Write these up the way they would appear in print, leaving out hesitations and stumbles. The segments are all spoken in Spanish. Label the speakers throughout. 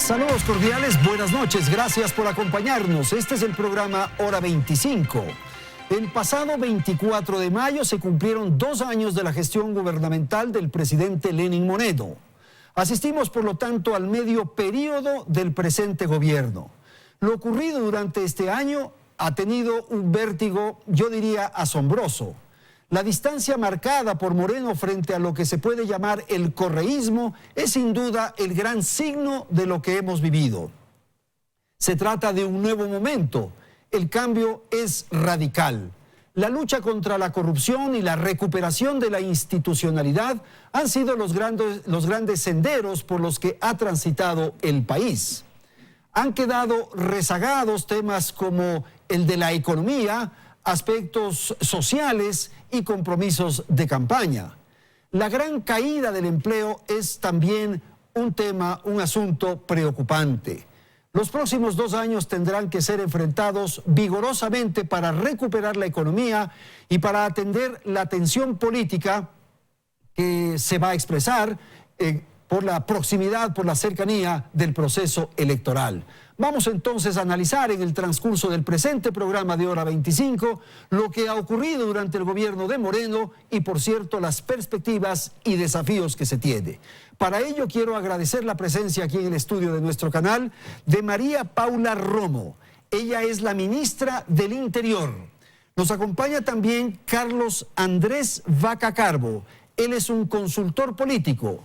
Speaker 1: Saludos cordiales, buenas noches, gracias por acompañarnos. Este es el programa Hora 25. El pasado 24 de mayo se cumplieron 2 años de la gestión gubernamental del presidente Lenín Moreno. Asistimos, por lo tanto, al medio periodo del presente gobierno. Lo ocurrido durante este año ha tenido un vértigo, yo diría, asombroso. La distancia marcada por Moreno frente a lo que se puede llamar el correísmo es sin duda el gran signo de lo que hemos vivido. Se trata de un nuevo momento. El cambio es radical. La lucha contra la corrupción y la recuperación de la institucionalidad han sido los grandes senderos por los que ha transitado el país. Han quedado rezagados temas como el de la economía, aspectos sociales y compromisos de campaña. La gran caída del empleo es también un asunto preocupante. Los próximos 2 años tendrán que ser enfrentados vigorosamente para recuperar la economía y para atender la tensión política que se va a expresar por la proximidad, por la cercanía del proceso electoral. Vamos entonces a analizar en el transcurso del presente programa de Hora 25 lo que ha ocurrido durante el gobierno de Moreno y, por cierto, las perspectivas y desafíos que se tiene. Para ello quiero agradecer la presencia aquí en el estudio de nuestro canal de María Paula Romo. Ella es la ministra del Interior. Nos acompaña también Carlos Andrés Vaca Carbo. Él es un consultor político.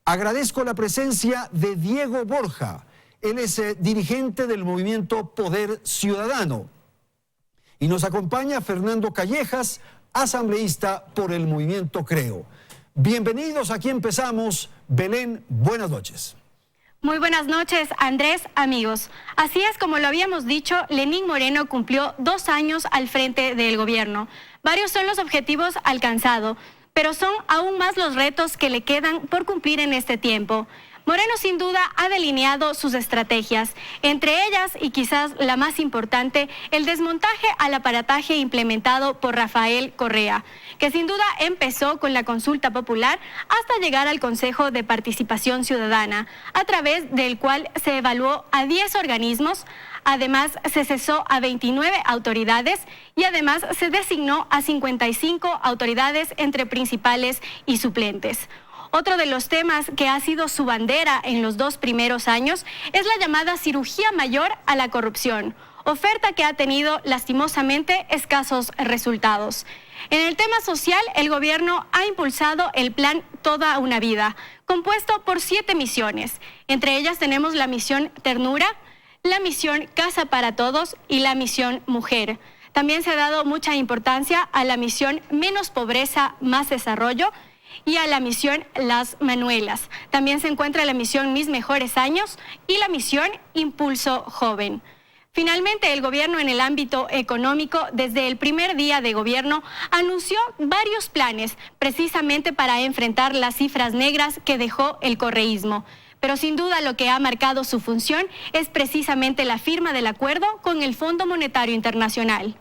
Speaker 1: Agradezco la presencia de Diego Borja. Él es dirigente del movimiento Poder Ciudadano. Y nos acompaña Fernando Callejas, asambleísta por el movimiento Creo. Bienvenidos, aquí empezamos. Belén, buenas noches.
Speaker 2: Muy buenas noches, Andrés, amigos. Así es, como lo habíamos dicho, Lenín Moreno cumplió 2 años al frente del gobierno. Varios son los objetivos alcanzados, pero son aún más los retos que le quedan por cumplir en este tiempo. Moreno sin duda ha delineado sus estrategias, entre ellas, y quizás la más importante, el desmontaje al aparataje implementado por Rafael Correa, que sin duda empezó con la consulta popular hasta llegar al Consejo de Participación Ciudadana, a través del cual se evaluó a 10 organismos. Además, se cesó a 29 autoridades y además se designó a 55 autoridades entre principales y suplentes. Otro de los temas que ha sido su bandera en los 2 primeros años es la llamada cirugía mayor a la corrupción, oferta que ha tenido lastimosamente escasos resultados. En el tema social, el gobierno ha impulsado el plan Toda una Vida, compuesto por 7 misiones. Entre ellas tenemos la misión Ternura, la misión Casa para Todos y la misión Mujer. También se ha dado mucha importancia a la misión Menos Pobreza, Más Desarrollo y a la misión Las Manuelas. También se encuentra la misión Mis Mejores Años y la misión Impulso Joven. Finalmente, el gobierno en el ámbito económico, desde el primer día de gobierno, anunció varios planes precisamente para enfrentar las cifras negras que dejó el correísmo. Pero sin duda lo que ha marcado su función es precisamente la firma del acuerdo con el Fondo Monetario Internacional.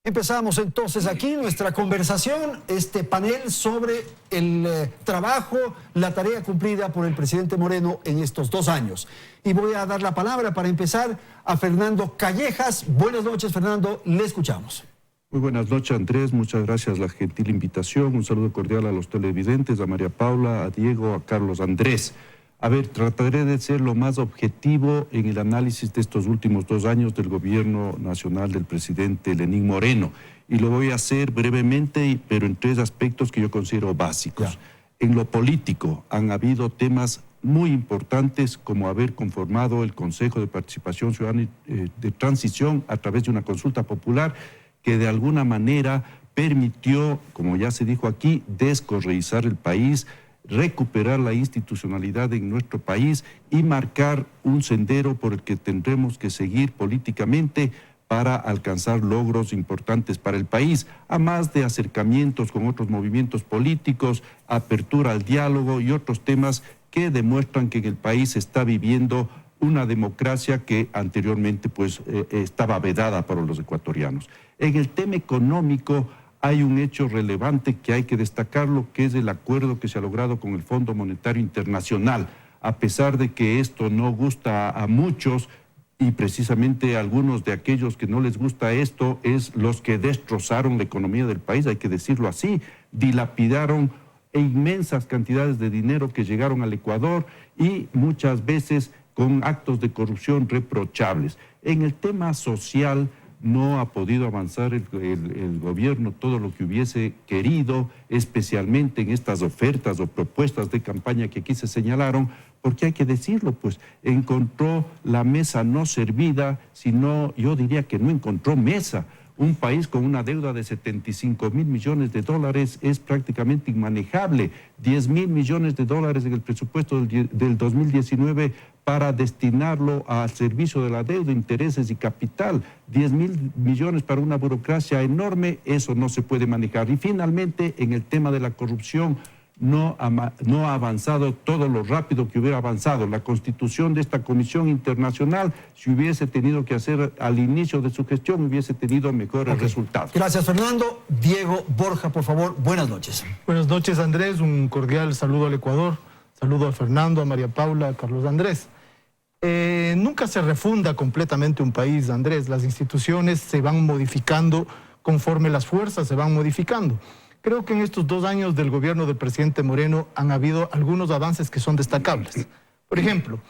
Speaker 1: Empezamos entonces aquí nuestra conversación, este panel sobre el trabajo, la tarea cumplida por el presidente Moreno en estos 2 años. Y voy a dar la palabra para empezar a Fernando Callejas. Buenas noches, Fernando, le escuchamos.
Speaker 3: Muy buenas noches, Andrés, muchas gracias por la gentil invitación. Un saludo cordial a los televidentes, a María Paula, a Diego, a Carlos Andrés. A ver, trataré de ser lo más objetivo en el análisis de estos últimos 2 años del gobierno nacional del presidente Lenín Moreno. Y lo voy a hacer brevemente, pero en 3 aspectos que yo considero básicos. En lo político han habido temas muy importantes como haber conformado el Consejo de Participación Ciudadana de Transición a través de una consulta popular que de alguna manera permitió, como ya se dijo aquí, descorreizar el país, recuperar la institucionalidad en nuestro país y marcar un sendero por el que tendremos que seguir políticamente para alcanzar logros importantes para el país, a más de acercamientos con otros movimientos políticos, apertura al diálogo y otros temas que demuestran que en el país se está viviendo una democracia que anteriormente estaba vedada para los ecuatorianos. En el tema económico hay un hecho relevante que hay que destacarlo, que es el acuerdo que se ha logrado con el Fondo Monetario Internacional. a pesar de que esto no gusta a muchos, y precisamente algunos de aquellos que no les gusta esto es los que destrozaron la economía del país, hay que decirlo así, dilapidaron inmensas cantidades de dinero que llegaron al Ecuador y muchas veces con actos de corrupción reprochables. En el tema social no ha podido avanzar el gobierno todo lo que hubiese querido, especialmente en estas ofertas o propuestas de campaña que aquí se señalaron, porque hay que decirlo, pues encontró la mesa no servida, sino yo diría que no encontró mesa. Un país con una deuda de 75.000 millones de dólares es prácticamente inmanejable. 10.000 millones de dólares en el presupuesto del 2019 para destinarlo al servicio de la deuda, intereses y capital. 10.000 millones para una burocracia enorme, eso no se puede manejar. Y finalmente, en el tema de la corrupción, no ha avanzado todo lo rápido que hubiera avanzado. La constitución de esta comisión internacional, si hubiese tenido que hacer al inicio de su gestión, hubiese tenido mejores resultados.
Speaker 1: Gracias, Fernando. Diego Borja, por favor, buenas noches.
Speaker 4: Buenas noches, Andrés. Un cordial saludo al Ecuador. Saludo a Fernando, a María Paula, a Carlos Andrés. Nunca se refunda completamente un país, Andrés. Las instituciones se van modificando conforme las fuerzas se van modificando. Creo que en estos 2 años del gobierno del presidente Moreno han habido algunos avances que son destacables. Por ejemplo,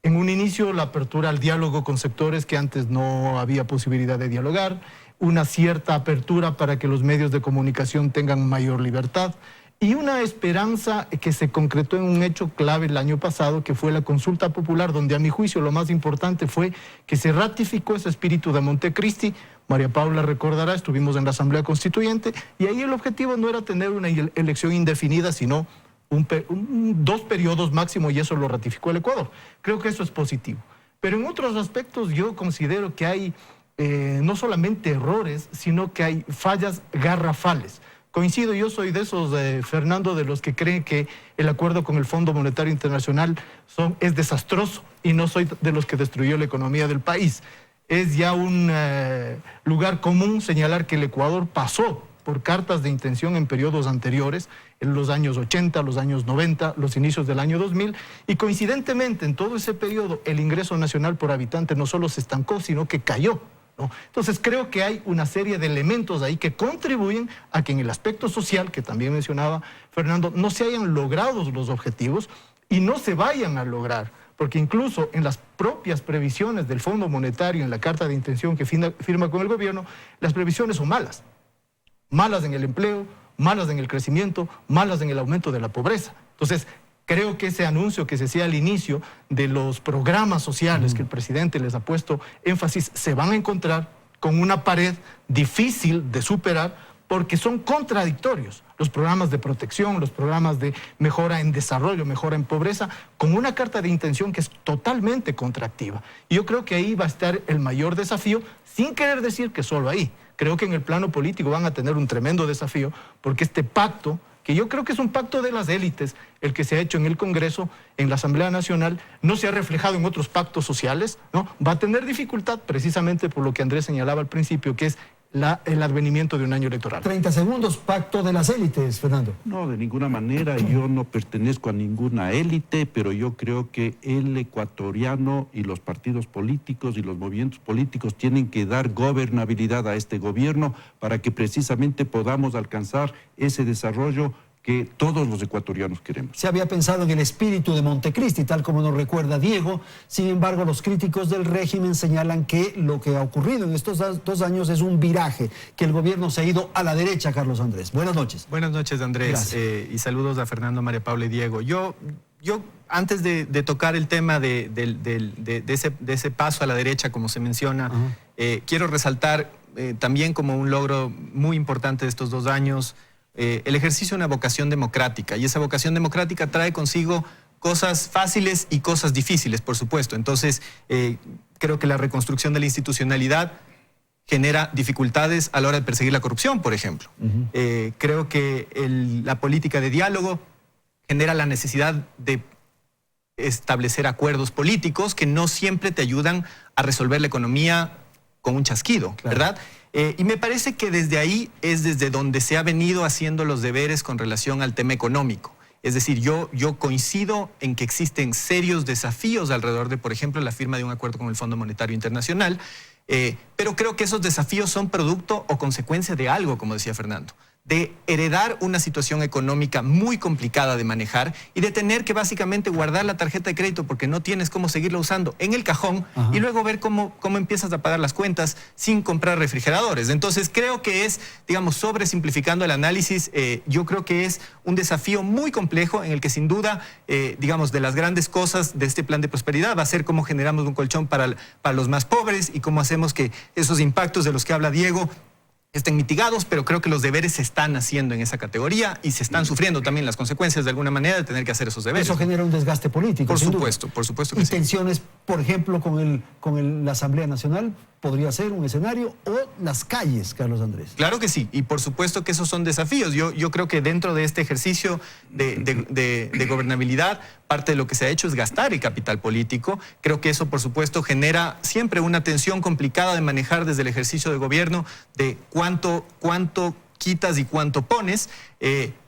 Speaker 4: en un inicio la apertura al diálogo con sectores que antes no había posibilidad de dialogar, una cierta apertura para que los medios de comunicación tengan mayor libertad y una esperanza que se concretó en un hecho clave el año pasado, que fue la consulta popular, donde a mi juicio lo más importante fue que se ratificó ese espíritu de Montecristi. María Paula recordará, estuvimos en la Asamblea Constituyente y ahí el objetivo no era tener una elección indefinida, sino 2 periodos máximo, y eso lo ratificó el Ecuador. Creo que eso es positivo. Pero en otros aspectos yo considero que hay no solamente errores, sino que hay fallas garrafales. Coincido, yo soy de esos, Fernando, de los que creen que el acuerdo con el Fondo Monetario Internacional es desastroso, y no soy de los que destruyó la economía del país. Es ya un lugar común señalar que el Ecuador pasó por cartas de intención en periodos anteriores, en los años 80, los años 90, los inicios del año 2000, y coincidentemente en todo ese periodo el ingreso nacional por habitante no solo se estancó, sino que cayó, ¿no? Entonces creo que hay una serie de elementos ahí que contribuyen a que en el aspecto social, que también mencionaba Fernando, no se hayan logrado los objetivos y no se vayan a lograr. Porque incluso en las propias previsiones del Fondo Monetario, en la carta de intención que firma con el gobierno, las previsiones son malas. Malas en el empleo, malas en el crecimiento, malas en el aumento de la pobreza. Entonces, creo que ese anuncio que se hacía al inicio de los programas sociales que el presidente les ha puesto énfasis, se van a encontrar con una pared difícil de superar, porque son contradictorios los programas de protección, los programas de mejora en desarrollo, mejora en pobreza, con una carta de intención que es totalmente contractiva. Y yo creo que ahí va a estar el mayor desafío, sin querer decir que solo ahí. Creo que en el plano político van a tener un tremendo desafío, porque este pacto, que yo creo que es un pacto de las élites, el que se ha hecho en el Congreso, en la Asamblea Nacional, no se ha reflejado en otros pactos sociales, ¿no? Va a tener dificultad precisamente por lo que Andrés señalaba al principio, que es el advenimiento de un año electoral.
Speaker 1: 30 segundos, pacto de las élites, Fernando.
Speaker 3: No, de ninguna manera, yo no pertenezco a ninguna élite, pero yo creo que el ecuatoriano y los partidos políticos y los movimientos políticos tienen que dar gobernabilidad a este gobierno para que precisamente podamos alcanzar ese desarrollo que todos los ecuatorianos queremos.
Speaker 1: Se había pensado en el espíritu de Montecristi, tal como nos recuerda Diego. Sin embargo, los críticos del régimen señalan que lo que ha ocurrido en estos 2 años es un viraje, que el gobierno se ha ido a la derecha, Carlos Andrés. Buenas noches.
Speaker 5: Buenas noches, Andrés. Y saludos a Fernando, María Paula y Diego. Yo antes de tocar el tema de ese paso a la derecha, como se menciona, quiero resaltar también como un logro muy importante de estos 2 años, el ejercicio de una vocación democrática, y esa vocación democrática trae consigo cosas fáciles y cosas difíciles, por supuesto. Entonces, creo que la reconstrucción de la institucionalidad genera dificultades a la hora de perseguir la corrupción, por ejemplo. Creo que la política de diálogo genera la necesidad de establecer acuerdos políticos que no siempre te ayudan a resolver la economía con un chasquido, ¿verdad? Y me parece que desde ahí es desde donde se ha venido haciendo los deberes con relación al tema económico. Es decir, yo coincido en que existen serios desafíos alrededor de, por ejemplo, la firma de un acuerdo con el Fondo Monetario Internacional, pero creo que esos desafíos son producto o consecuencia de algo, como decía Fernando, de heredar una situación económica muy complicada de manejar y de tener que básicamente guardar la tarjeta de crédito porque no tienes cómo seguirla usando en el cajón. Ajá. Y luego ver cómo empiezas a pagar las cuentas sin comprar refrigeradores. Entonces creo que es, digamos, sobresimplificando el análisis, yo creo que es un desafío muy complejo en el que sin duda, digamos, de las grandes cosas de este plan de prosperidad va a ser cómo generamos un colchón para los más pobres y cómo hacemos que esos impactos de los que habla Diego estén mitigados, pero creo que los deberes se están haciendo en esa categoría y se están sufriendo también las consecuencias de alguna manera de tener que hacer esos deberes.
Speaker 1: Eso genera un desgaste político.
Speaker 5: Por supuesto que
Speaker 1: y
Speaker 5: sí.
Speaker 1: Tensiones, por ejemplo, con la Asamblea Nacional, podría ser un escenario, o las calles, Carlos Andrés.
Speaker 5: Claro que sí, y por supuesto que esos son desafíos. Yo creo que dentro de este ejercicio de gobernabilidad, parte de lo que se ha hecho es gastar el capital político. Creo que eso, por supuesto, genera siempre una tensión complicada de manejar desde el ejercicio de gobierno, de cuánto quitas y cuánto pones,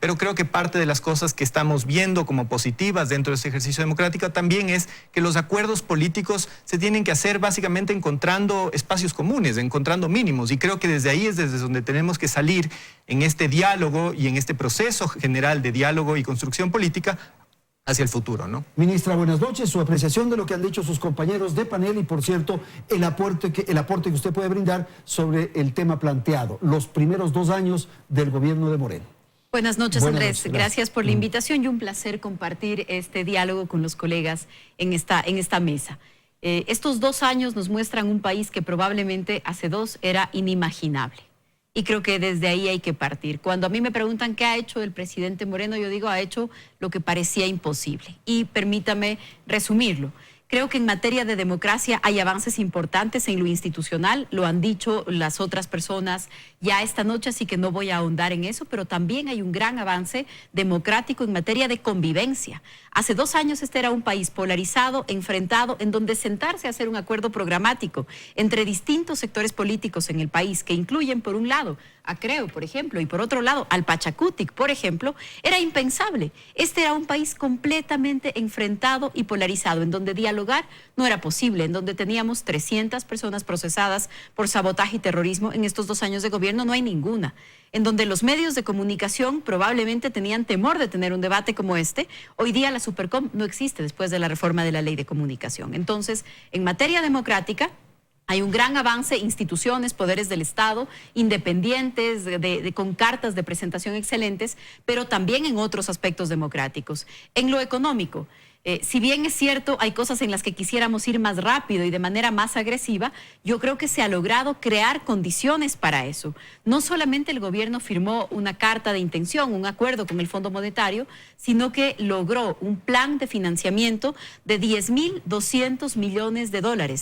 Speaker 5: pero creo que parte de las cosas que estamos viendo como positivas dentro de este ejercicio democrático también es que los acuerdos políticos se tienen que hacer básicamente encontrando espacios comunes, encontrando mínimos, y creo que desde ahí es desde donde tenemos que salir en este diálogo y en este proceso general de diálogo y construcción política hacia el futuro, ¿no?
Speaker 1: Ministra, buenas noches. Su apreciación de lo que han dicho sus compañeros de panel y, por cierto, el aporte que usted puede brindar sobre el tema planteado, los primeros 2 años del gobierno de Moreno.
Speaker 6: Buenas noches, Andrés. Gracias por la invitación y un placer compartir este diálogo con los colegas en esta mesa. Estos 2 años nos muestran un país que probablemente hace 2 era inimaginable. Y creo que desde ahí hay que partir. Cuando a mí me preguntan qué ha hecho el presidente Moreno, yo digo, ha hecho lo que parecía imposible. Y permítame resumirlo. Creo que en materia de democracia hay avances importantes en lo institucional, lo han dicho las otras personas ya esta noche, así que no voy a ahondar en eso, pero también hay un gran avance democrático en materia de convivencia. Hace 2 años este era un país polarizado, enfrentado, en donde sentarse a hacer un acuerdo programático entre distintos sectores políticos en el país, que incluyen, por un lado, a Creo, por ejemplo, y por otro lado, al Pachacutic, por ejemplo, era impensable. Este era un país completamente enfrentado y polarizado, en donde dialogar no era posible, en donde teníamos 300 personas procesadas por sabotaje y terrorismo. En estos 2 años de gobierno no hay ninguna. En donde los medios de comunicación probablemente tenían temor de tener un debate como este. Hoy día la Supercom no existe después de la reforma de la Ley de Comunicación. Entonces, en materia democrática, hay un gran avance, instituciones, poderes del Estado, independientes, con cartas de presentación excelentes, pero también en otros aspectos democráticos. En lo económico, si bien es cierto, hay cosas en las que quisiéramos ir más rápido y de manera más agresiva, yo creo que se ha logrado crear condiciones para eso. No solamente el gobierno firmó una carta de intención, un acuerdo con el Fondo Monetario, sino que logró un plan de financiamiento de $10.200 millones,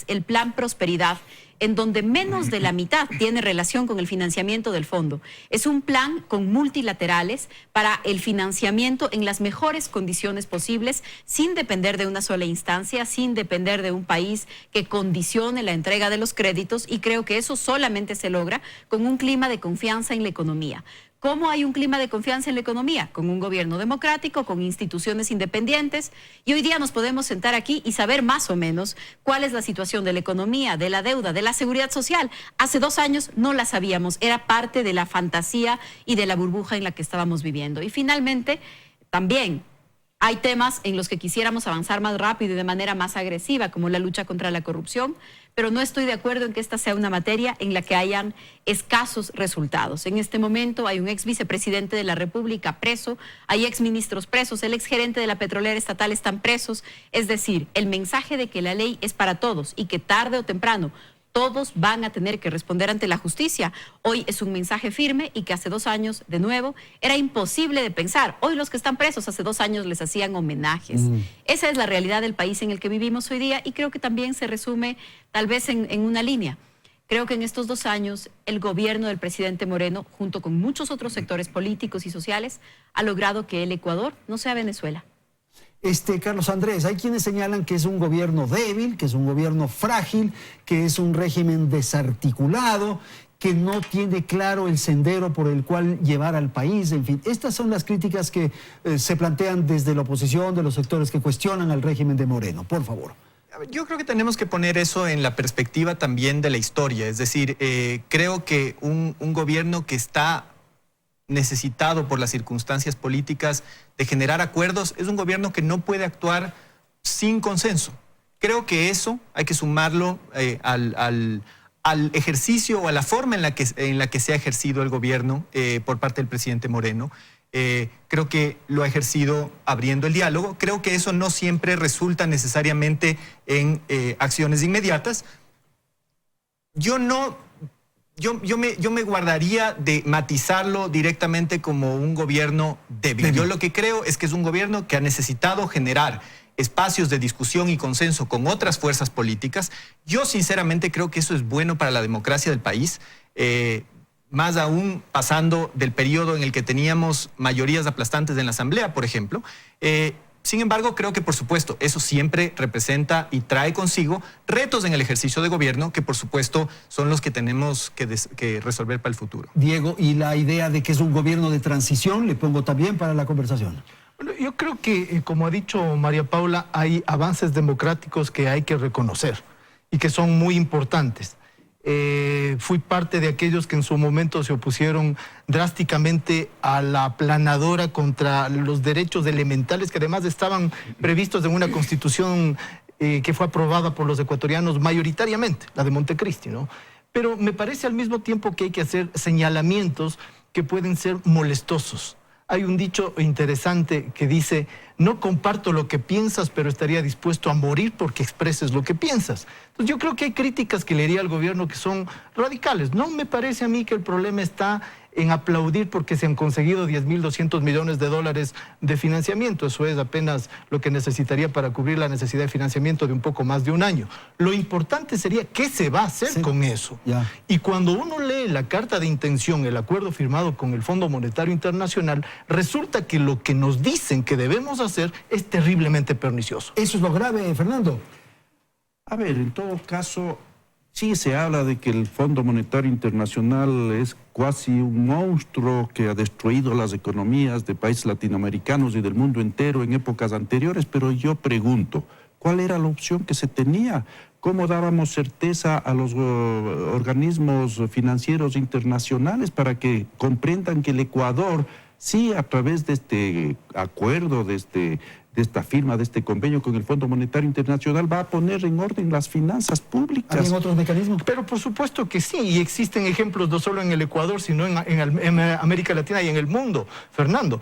Speaker 6: el Plan Prosperidad, en donde menos de la mitad tiene relación con el financiamiento del fondo. Es un plan con multilaterales para el financiamiento en las mejores condiciones posibles, sin depender de una sola instancia, sin depender de un país que condicione la entrega de los créditos, y creo que eso solamente se logra con un clima de confianza en la economía. ¿Cómo hay un clima de confianza en la economía? Con un gobierno democrático, con instituciones independientes. Y hoy día nos podemos sentar aquí y saber más o menos cuál es la situación de la economía, de la deuda, de la seguridad social. Hace 2 años no la sabíamos, era parte de la fantasía y de la burbuja en la que estábamos viviendo. Y finalmente, también hay temas en los que quisiéramos avanzar más rápido y de manera más agresiva, como la lucha contra la corrupción, pero no estoy de acuerdo en que esta sea una materia en la que hayan escasos resultados. En este momento hay un ex vicepresidente de la República preso, hay ex ministros presos, el ex gerente de la petrolera estatal están presos. Es decir, el mensaje de que la ley es para todos y que tarde o temprano todos van a tener que responder ante la justicia, hoy es un mensaje firme, y que hace 2 años, de nuevo, era imposible de pensar. Hoy los que están presos, hace 2 años les hacían homenajes. Esa es la realidad del país en el que vivimos hoy día, y creo que también se resume tal vez en una línea. Creo que en estos 2 años el gobierno del presidente Moreno, junto con muchos otros sectores políticos y sociales, ha logrado que el Ecuador no sea Venezuela.
Speaker 1: Carlos Andrés, hay quienes señalan que es un gobierno débil, que es un gobierno frágil, que es un régimen desarticulado, que no tiene claro el sendero por el cual llevar al país. En fin, estas son las críticas que se plantean desde la oposición, de los sectores que cuestionan al régimen de Moreno. Por favor.
Speaker 5: Yo creo que tenemos que poner eso en la perspectiva también de la historia. Es decir, creo que un gobierno que está necesitado por las circunstancias políticas de generar acuerdos es un gobierno que no puede actuar sin consenso. Creo que eso hay que sumarlo al ejercicio o a la forma en la que se ha ejercido el gobierno por parte del presidente Moreno. Creo que lo ha ejercido abriendo el diálogo. Creo que eso no siempre resulta necesariamente en acciones inmediatas. Yo me guardaría de matizarlo directamente como un gobierno débil. Yo lo que creo es que es un gobierno que ha necesitado generar espacios de discusión y consenso con otras fuerzas políticas. Yo sinceramente creo que eso es bueno para la democracia del país, más aún pasando del periodo en el que teníamos mayorías aplastantes en la Asamblea, por ejemplo. Sin embargo, creo que, por supuesto, eso siempre representa y trae consigo retos en el ejercicio de gobierno que, por supuesto, son los que tenemos que resolver para el futuro.
Speaker 1: Diego, y la idea de que es un gobierno de transición, le pongo también para la conversación.
Speaker 4: Bueno, yo creo que, como ha dicho María Paula, hay avances democráticos que hay que reconocer y que son muy importantes. Fui parte de aquellos que en su momento se opusieron drásticamente a la aplanadora contra los derechos elementales que además estaban previstos en una constitución que fue aprobada por los ecuatorianos mayoritariamente, la de Montecristi, ¿no? Pero me parece al mismo tiempo que hay que hacer señalamientos que pueden ser molestosos. Hay un dicho interesante que dice: no comparto lo que piensas, pero estaría dispuesto a morir porque expreses lo que piensas. Entonces yo creo que hay críticas que le haría al gobierno que son radicales. No me parece a mí que el problema está en aplaudir porque se han conseguido 10.200 millones de dólares de financiamiento. Eso es apenas lo que necesitaría para cubrir la necesidad de financiamiento de un poco más de un año. Lo importante sería qué se va a hacer con eso. Y cuando uno lee la carta de intención, el acuerdo firmado con el Fondo Monetario Internacional, resulta que lo que nos dicen que debemos hacer es terriblemente pernicioso.
Speaker 1: Eso es lo grave, Fernando.
Speaker 3: A ver, en todo caso, sí se habla de que el Fondo Monetario Internacional es casi un monstruo que ha destruido las economías de países latinoamericanos y del mundo entero en épocas anteriores, pero yo pregunto, ¿cuál era la opción que se tenía? ¿Cómo dábamos certeza a los organismos financieros internacionales para que comprendan que el Ecuador, sí, a través de este acuerdo, de esta firma, de este convenio con el Fondo Monetario Internacional, va a poner en orden las finanzas públicas?
Speaker 1: ¿Hay otros mecanismos?
Speaker 4: Pero por supuesto que sí, y existen ejemplos no solo en el Ecuador, sino en América Latina y en el mundo, Fernando.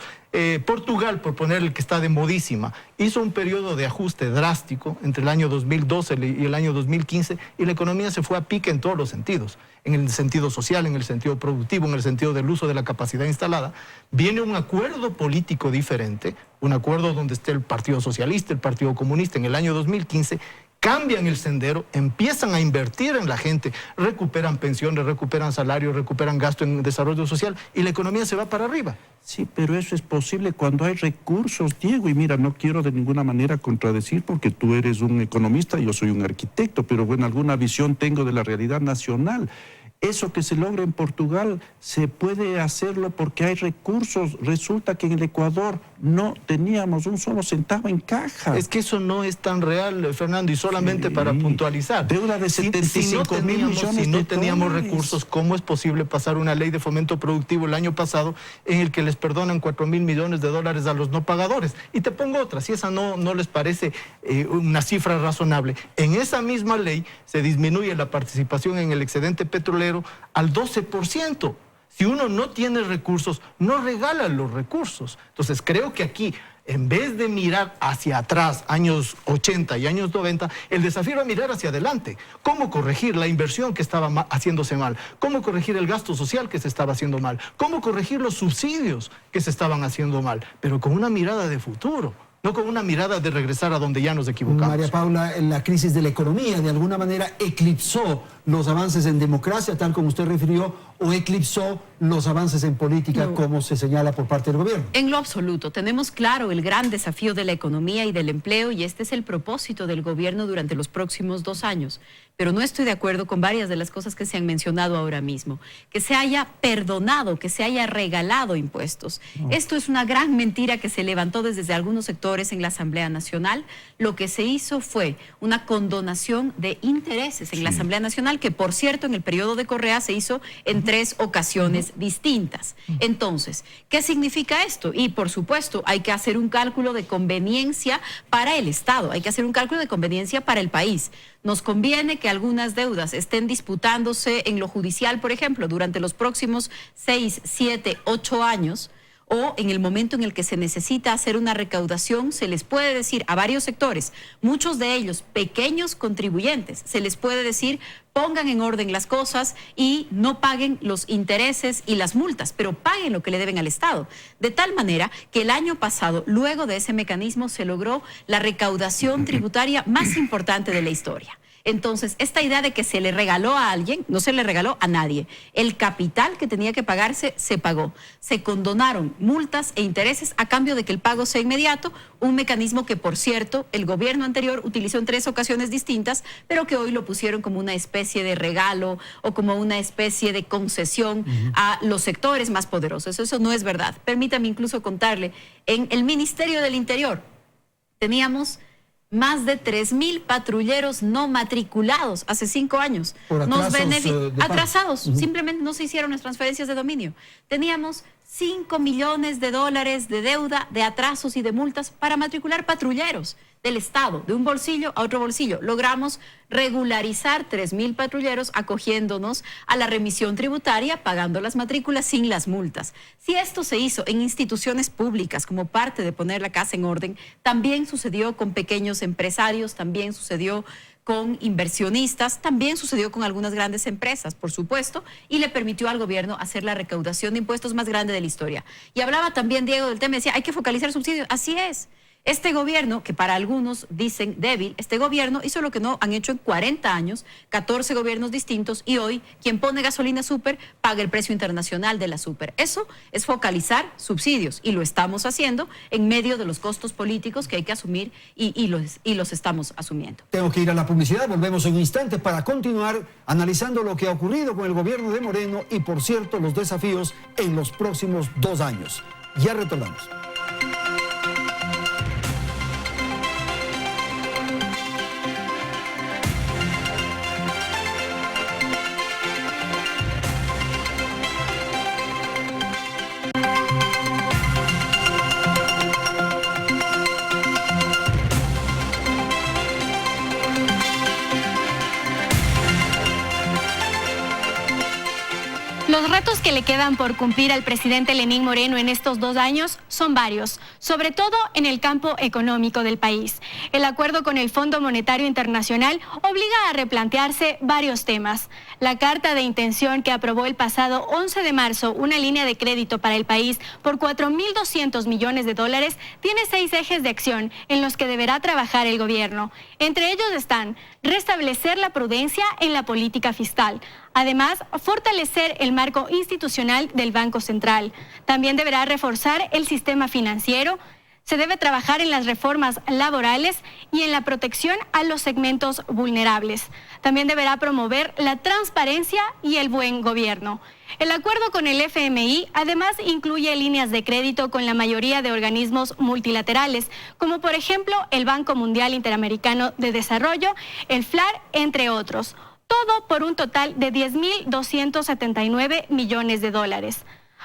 Speaker 4: Portugal, por poner el que está de modísima, hizo un periodo de ajuste drástico entre el año 2012 y el año 2015 y la economía se fue a pique en todos los sentidos, en el sentido social, en el sentido productivo, en el sentido del uso de la capacidad instalada. Viene un acuerdo político diferente, un acuerdo donde esté el Partido Socialista, el Partido Comunista en el año 2015, cambian el sendero, empiezan a invertir en la gente, recuperan pensiones, recuperan salarios, recuperan gasto en desarrollo social y la economía se va para arriba.
Speaker 3: Sí, pero eso es posible cuando hay recursos, Diego. Y mira, no quiero de ninguna manera contradecir porque tú eres un economista, yo soy un arquitecto, pero bueno, alguna visión tengo de la realidad nacional. Eso que se logra en Portugal se puede hacerlo porque hay recursos. Resulta que en el Ecuador no teníamos un solo centavo en caja.
Speaker 4: Es que eso no es tan real, Fernando, y solamente para puntualizar.
Speaker 3: Deuda de 75 mil millones de dólares.
Speaker 4: Si no teníamos recursos, ¿cómo es posible pasar una ley de fomento productivo el año pasado en el que les perdonan 4.000 millones de dólares a los no pagadores? Y te pongo otra, si esa no les parece una cifra razonable. En esa misma ley se disminuye la participación en el excedente petrolero al 12%. Si uno no tiene recursos, no regala los recursos. Entonces creo que aquí, en vez de mirar hacia atrás, años 80 y años 90, el desafío era mirar hacia adelante. ¿Cómo corregir la inversión que estaba haciéndose mal? ¿Cómo corregir el gasto social que se estaba haciendo mal? ¿Cómo corregir los subsidios que se estaban haciendo mal? Pero con una mirada de futuro, no con una mirada de regresar a donde ya nos equivocamos.
Speaker 1: María Paula, la crisis de la economía de alguna manera eclipsó los avances en democracia, tal como usted refirió, o eclipsó los avances en política, como se señala por parte del gobierno?
Speaker 6: En lo absoluto. Tenemos claro el gran desafío de la economía y del empleo, y este es el propósito del gobierno durante los próximos 2 años. Pero no estoy de acuerdo con varias de las cosas que se han mencionado ahora mismo. Que se haya perdonado, que se haya regalado impuestos. Esto es una gran mentira que se levantó desde algunos sectores en la Asamblea Nacional. Lo que se hizo fue una condonación de intereses en la Asamblea Nacional, que por cierto en el periodo de Correa se hizo en 3 ocasiones distintas. Entonces, ¿qué significa esto? Y por supuesto hay que hacer un cálculo de conveniencia para el Estado, hay que hacer un cálculo de conveniencia para el país. Nos conviene que algunas deudas estén disputándose en lo judicial, por ejemplo, durante los próximos 6, 7, 8 años, o en el momento en el que se necesita hacer una recaudación, se les puede decir a varios sectores, muchos de ellos pequeños contribuyentes, se les puede decir pongan en orden las cosas y no paguen los intereses y las multas, pero paguen lo que le deben al Estado. De tal manera que el año pasado, luego de ese mecanismo, se logró la recaudación tributaria más importante de la historia. Entonces, esta idea de que se le regaló a alguien, no se le regaló a nadie. El capital que tenía que pagarse se pagó. Se condonaron multas e intereses a cambio de que el pago sea inmediato, un mecanismo que, por cierto, el gobierno anterior utilizó en 3 ocasiones distintas, pero que hoy lo pusieron como una especie de regalo o como una especie de concesión a los sectores más poderosos. Eso no es verdad. Permítame incluso contarle, en el Ministerio del Interior teníamos más de 3,000 patrulleros no matriculados hace 5 años.
Speaker 1: Por
Speaker 6: atrasados, simplemente no se hicieron las transferencias de dominio. Teníamos $5 millones de deuda, de atrasos y de multas para matricular patrulleros del Estado, de un bolsillo a otro bolsillo. Logramos regularizar 3,000 patrulleros acogiéndonos a la remisión tributaria, pagando las matrículas sin las multas. Si esto se hizo en instituciones públicas como parte de poner la casa en orden, también sucedió con pequeños empresarios, también sucedió con inversionistas, también sucedió con algunas grandes empresas, por supuesto, y le permitió al gobierno hacer la recaudación de impuestos más grande de la historia. Y hablaba también Diego del tema, decía, hay que focalizar subsidios. Así es. Este gobierno, que para algunos dicen débil, este gobierno hizo lo que no han hecho en 40 años, 14 gobiernos distintos, y hoy quien pone gasolina súper paga el precio internacional de la súper. Eso es focalizar subsidios, y lo estamos haciendo en medio de los costos políticos que hay que asumir, y los estamos asumiendo.
Speaker 1: Tengo que ir a la publicidad, volvemos en un instante para continuar analizando lo que ha ocurrido con el gobierno de Moreno y, por cierto, los desafíos en los próximos 2 años. Ya retornamos.
Speaker 2: Los retos que le quedan por cumplir al presidente Lenín Moreno en estos 2 años son varios, sobre todo en el campo económico del país. El acuerdo con el Fondo Monetario Internacional obliga a replantearse varios temas. La carta de intención que aprobó el pasado 11 de marzo una línea de crédito para el país por $4.200 millones tiene 6 ejes de acción en los que deberá trabajar el gobierno. Entre ellos están restablecer la prudencia en la política fiscal. Además, fortalecer el marco institucional del Banco Central. También deberá reforzar el sistema financiero. Se debe trabajar en las reformas laborales y en la protección a los segmentos vulnerables. También deberá promover la transparencia y el buen gobierno. El acuerdo con el FMI además incluye líneas de crédito con la mayoría de organismos multilaterales, como por ejemplo el Banco Mundial Interamericano de Desarrollo, el FLAR, entre otros. Todo por un total de $10.279 millones.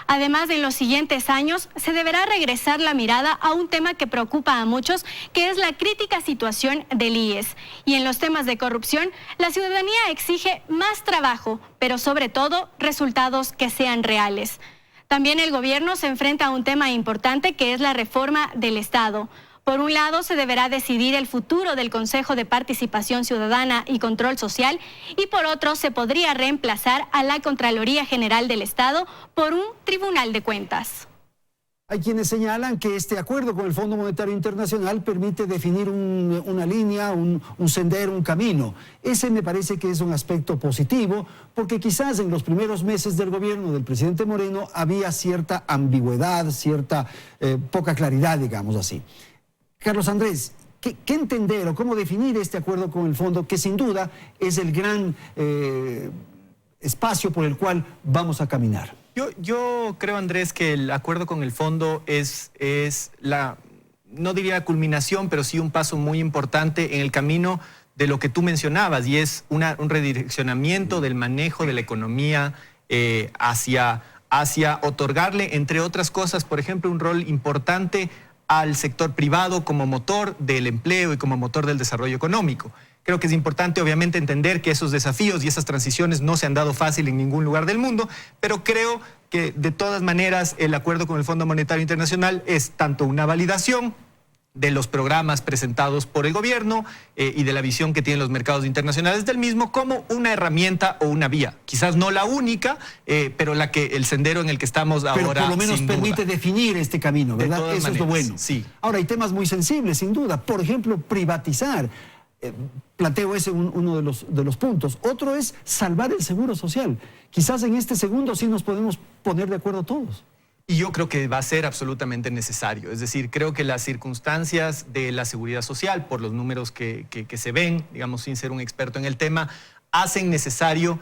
Speaker 2: Además, en los siguientes años se deberá regresar la mirada a un tema que preocupa a muchos, que es la crítica situación del IES. Y en los temas de corrupción, la ciudadanía exige más trabajo, pero sobre todo resultados que sean reales. También el gobierno se enfrenta a un tema importante, que es la reforma del Estado. Por un lado, se deberá decidir el futuro del Consejo de Participación Ciudadana y Control Social, y por otro, se podría reemplazar a la Contraloría General del Estado por un Tribunal de Cuentas.
Speaker 1: Hay quienes señalan que este acuerdo con el Fondo Monetario Internacional permite definir una línea, un sendero, un camino. Ese me parece que es un aspecto positivo, porque quizás en los primeros meses del gobierno del presidente Moreno había cierta ambigüedad, cierta poca claridad, digamos así. Carlos Andrés, ¿qué entender o cómo definir este acuerdo con el fondo, que sin duda es el gran espacio por el cual vamos a caminar?
Speaker 5: Yo creo, Andrés, que el acuerdo con el fondo es la, no diría culminación, pero sí un paso muy importante en el camino de lo que tú mencionabas, y es un redireccionamiento del manejo de la economía hacia otorgarle, entre otras cosas, por ejemplo, un rol importante al sector privado como motor del empleo y como motor del desarrollo económico. Creo que es importante, obviamente, entender que esos desafíos y esas transiciones no se han dado fácil en ningún lugar del mundo, pero creo que de todas maneras el acuerdo con el Fondo Monetario Internacional es tanto una validación de los programas presentados por el gobierno y de la visión que tienen los mercados internacionales del mismo, como una herramienta o una vía. Quizás no la única, pero el sendero en el que estamos ahora.
Speaker 1: Pero por lo menos permite definir este camino, ¿verdad? Eso es lo bueno.
Speaker 5: Sí.
Speaker 1: Ahora, hay temas muy sensibles, sin duda. Por ejemplo, privatizar. Planteo ese uno de los puntos. Otro es salvar el seguro social. Quizás en este segundo sí nos podemos poner de acuerdo todos.
Speaker 5: Y yo creo que va a ser absolutamente necesario. Es decir, creo que las circunstancias de la seguridad social, por los números que se ven, digamos, sin ser un experto en el tema, hacen necesario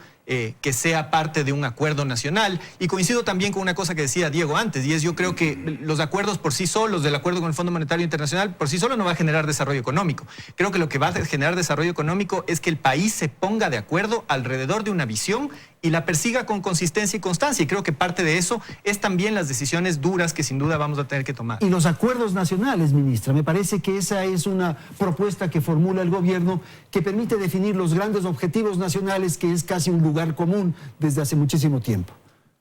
Speaker 5: que sea parte de un acuerdo nacional. Y coincido también con una cosa que decía Diego antes, y es, yo creo que los acuerdos por sí solos, del acuerdo con el Fondo Monetario Internacional, por sí solo no va a generar desarrollo económico. Creo que lo que va a generar desarrollo económico es que el país se ponga de acuerdo alrededor de una visión y la persiga con consistencia y constancia. Y creo que parte de eso es también las decisiones duras que sin duda vamos a tener que tomar.
Speaker 1: Y los acuerdos nacionales, ministra, me parece que esa es una propuesta que formula el gobierno, que permite definir los grandes objetivos nacionales, que es casi un lugar común desde hace muchísimo tiempo.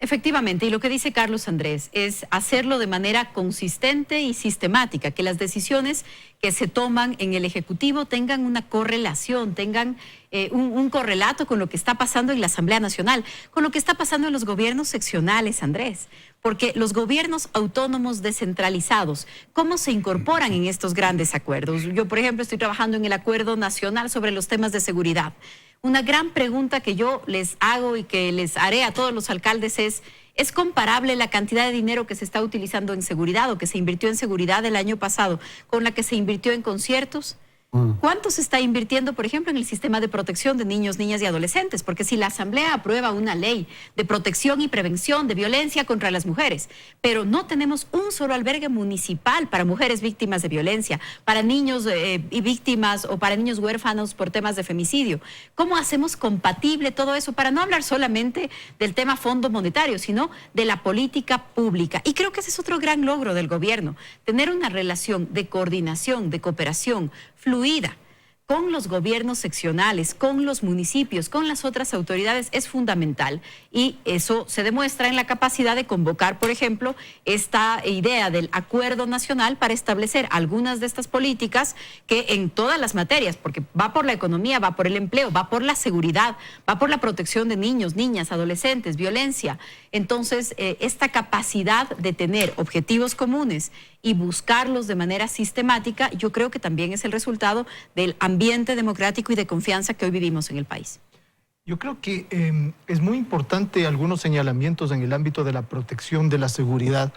Speaker 6: Efectivamente, y lo que dice Carlos Andrés es hacerlo de manera consistente y sistemática, que las decisiones que se toman en el Ejecutivo tengan una correlación, tengan un correlato con lo que está pasando en la Asamblea Nacional, con lo que está pasando en los gobiernos seccionales, Andrés, porque los gobiernos autónomos descentralizados, ¿cómo se incorporan en estos grandes acuerdos? Yo, por ejemplo, estoy trabajando en el Acuerdo Nacional sobre los temas de seguridad. Una gran pregunta que yo les hago y que les haré a todos los alcaldes ¿es comparable la cantidad de dinero que se está utilizando en seguridad o que se invirtió en seguridad el año pasado con la que se invirtió en conciertos? ¿Cuánto se está invirtiendo, por ejemplo, en el sistema de protección de niños, niñas y adolescentes? Porque si la Asamblea aprueba una ley de protección y prevención de violencia contra las mujeres, pero no tenemos un solo albergue municipal para mujeres víctimas de violencia, para niños y víctimas o para niños huérfanos por temas de femicidio, ¿cómo hacemos compatible todo eso? Para no hablar solamente del tema Fondo Monetario, sino de la política pública. Y creo que ese es otro gran logro del gobierno, tener una relación de coordinación, de cooperación fluida con los gobiernos seccionales, con los municipios, con las otras autoridades, es fundamental. Y eso se demuestra en la capacidad de convocar, por ejemplo, esta idea del acuerdo nacional para establecer algunas de estas políticas que en todas las materias, porque va por la economía, va por el empleo, va por la seguridad, va por la protección de niños, niñas, adolescentes, violencia. Entonces, esta capacidad de tener objetivos comunes y buscarlos de manera sistemática, yo creo que también es el resultado del ambiente democrático y de confianza que hoy vivimos en el país.
Speaker 4: Yo creo que es muy importante algunos señalamientos en el ámbito de la protección de la seguridad,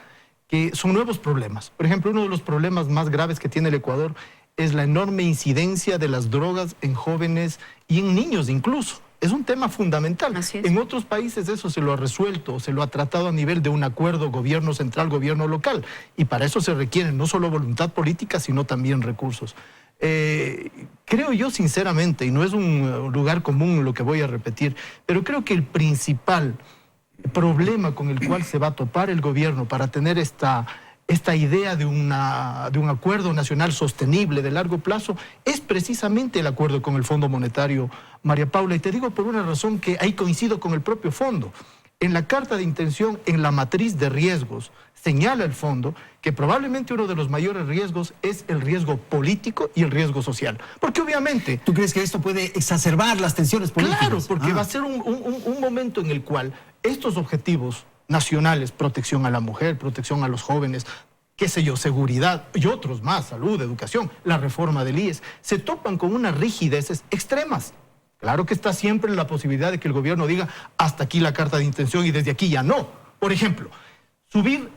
Speaker 4: que son nuevos problemas. Por ejemplo, uno de los problemas más graves que tiene el Ecuador es la enorme incidencia de las drogas en jóvenes y en niños incluso. Es un tema fundamental. En otros países eso se lo ha resuelto, se lo ha tratado a nivel de un acuerdo gobierno central, gobierno local. Y para eso se requiere no solo voluntad política, sino también recursos. Creo yo sinceramente, y no es un lugar común lo que voy a repetir, pero creo que el principal problema con el cual se va a topar el gobierno para tener esta idea de un acuerdo nacional sostenible de largo plazo es precisamente el acuerdo con el Fondo Monetario, María Paula, y te digo por una razón que ahí coincido con el propio fondo. En la carta de intención, en la matriz de riesgos, señala el fondo que probablemente uno de los mayores riesgos es el riesgo político y el riesgo social. Porque obviamente...
Speaker 1: ¿Tú crees que esto puede exacerbar las tensiones políticas?
Speaker 4: Claro, porque va a ser un momento en el cual estos objetivos nacionales, protección a la mujer, protección a los jóvenes, qué sé yo, seguridad y otros más, salud, educación, la reforma del IES, se topan con unas rigideces extremas. Claro que está siempre la posibilidad de que el gobierno diga hasta aquí la carta de intención y desde aquí ya no. Por ejemplo, subir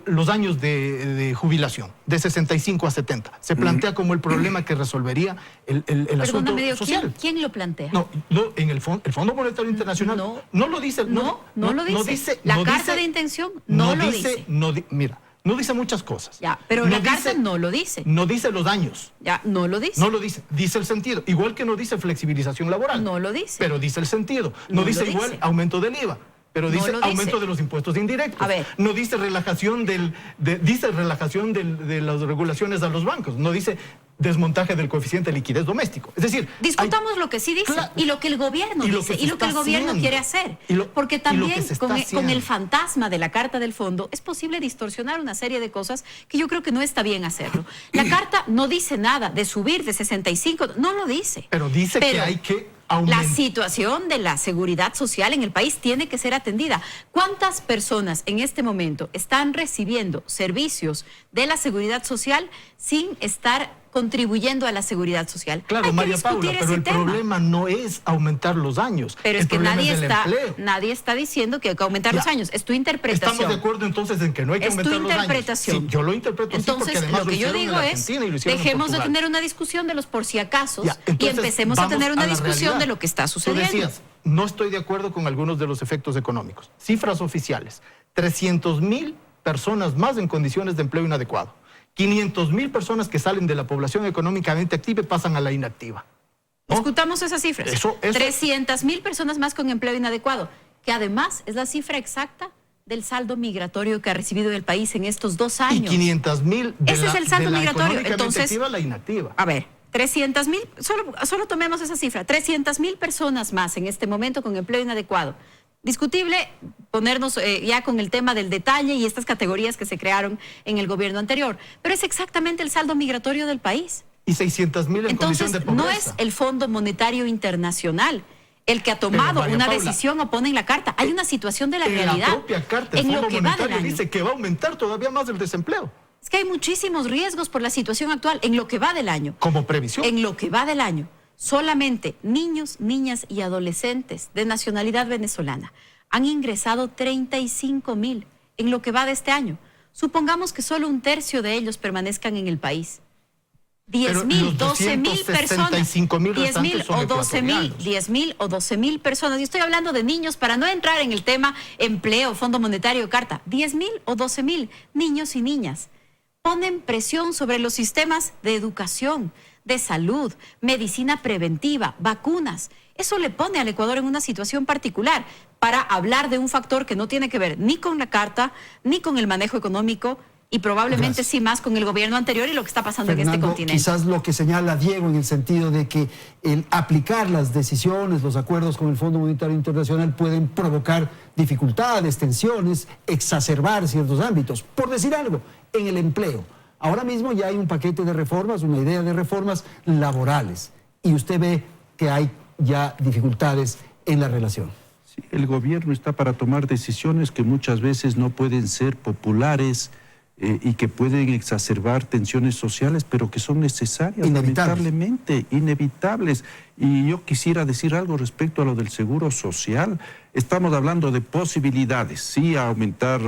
Speaker 4: los años de jubilación de 65 a 70. Se plantea como el problema que resolvería el asunto social.
Speaker 6: ¿Quién lo plantea?
Speaker 4: No, en el Fondo Monetario Internacional no lo dice.
Speaker 6: No lo dice. La carta de intención no lo dice.
Speaker 4: Mira, no dice muchas cosas.
Speaker 6: Ya, pero la carta no lo dice.
Speaker 4: No dice los años.
Speaker 6: Ya, no lo dice.
Speaker 4: No lo dice. Dice el sentido. Igual que no dice flexibilización laboral.
Speaker 6: No lo dice.
Speaker 4: Pero dice el sentido. No dice igual aumento del IVA. Pero dice aumento de los impuestos indirectos.
Speaker 6: A ver.
Speaker 4: No dice relajación dice relajación de las regulaciones a los bancos. No dice desmontaje del coeficiente de liquidez doméstico. Es decir,
Speaker 6: discutamos lo que sí dice y lo que el gobierno dice y lo que el gobierno quiere hacer. Porque también con el fantasma de la carta del fondo es posible distorsionar una serie de cosas que yo creo que no está bien hacerlo. La carta no dice nada de subir de 65, no lo dice.
Speaker 4: Pero dice que hay que aumentar.
Speaker 6: La situación de la seguridad social en el país tiene que ser atendida. ¿Cuántas personas en este momento están recibiendo servicios de la seguridad social sin estar contribuyendo a la seguridad social?
Speaker 4: Claro, María Paula, pero el problema no es aumentar los años.
Speaker 6: Pero es que nadie está diciendo que hay que aumentar los años. Es tu interpretación.
Speaker 4: Estamos de acuerdo entonces en que no hay que aumentar los años.
Speaker 6: Es tu interpretación.
Speaker 4: Sí, yo lo interpreto así porque además
Speaker 6: lo que yo digo es, dejemos de tener una discusión de los por si acasos y empecemos a tener una discusión de lo que está sucediendo.
Speaker 4: Tú decías, no estoy de acuerdo con algunos de los efectos económicos. Cifras oficiales, 300,000 personas más en condiciones de empleo inadecuado. 500,000 personas que salen de la población económicamente activa y pasan a la inactiva.
Speaker 6: ¿No? Discutamos esas cifras. 300,000 personas más con empleo inadecuado, que además es la cifra exacta del saldo migratorio que ha recibido el país en estos 2 años.
Speaker 4: Y 500,000
Speaker 6: ese es el saldo migratorio. Entonces,
Speaker 4: activa, la inactiva.
Speaker 6: A ver, 300,000, solo tomemos esa cifra, 300,000 personas más en este momento con empleo inadecuado. Discutible ponernos ya con el tema del detalle y estas categorías que se crearon en el gobierno anterior, pero es exactamente el saldo migratorio del país.
Speaker 4: Y 600,000 en condición de pobreza.
Speaker 6: No es el Fondo Monetario Internacional el que ha tomado una decisión o pone en la carta. Hay una situación de la realidad.
Speaker 4: La propia carta del Fondo Monetario dice que va a aumentar todavía más el desempleo.
Speaker 6: Es que hay muchísimos riesgos por la situación actual en lo que va del año.
Speaker 4: Como previsión.
Speaker 6: En lo que va del año. Solamente niños, niñas y adolescentes de nacionalidad venezolana han ingresado 35,000 en lo que va de este año. Supongamos que solo 1/3 de ellos permanezcan en el país. 10,000, 12,000 personas, 10,000 o 12,000 personas. Y estoy hablando de niños para no entrar en el tema empleo, Fondo Monetario, carta. 10,000 o 12,000 niños y niñas ponen presión sobre los sistemas de educación, de salud, medicina preventiva, vacunas. Eso le pone al Ecuador en una situación particular para hablar de un factor que no tiene que ver ni con la carta, ni con el manejo económico y probablemente sí más con el gobierno anterior y lo que está pasando
Speaker 1: Fernando,
Speaker 6: en este continente.
Speaker 1: Quizás lo que señala Diego en el sentido de que el aplicar las decisiones, los acuerdos con el Fondo Monetario Internacional pueden provocar dificultades, tensiones, exacerbar ciertos ámbitos. Por decir algo, en el empleo. Ahora mismo ya hay un paquete de reformas, una idea de reformas laborales. Y usted ve que hay ya dificultades en la relación.
Speaker 3: Sí, el gobierno está para tomar decisiones que muchas veces no pueden ser populares y que pueden exacerbar tensiones sociales, pero que son necesarias, lamentablemente, inevitables. Y yo quisiera decir algo respecto a lo del seguro social. Estamos hablando de posibilidades, sí, aumentar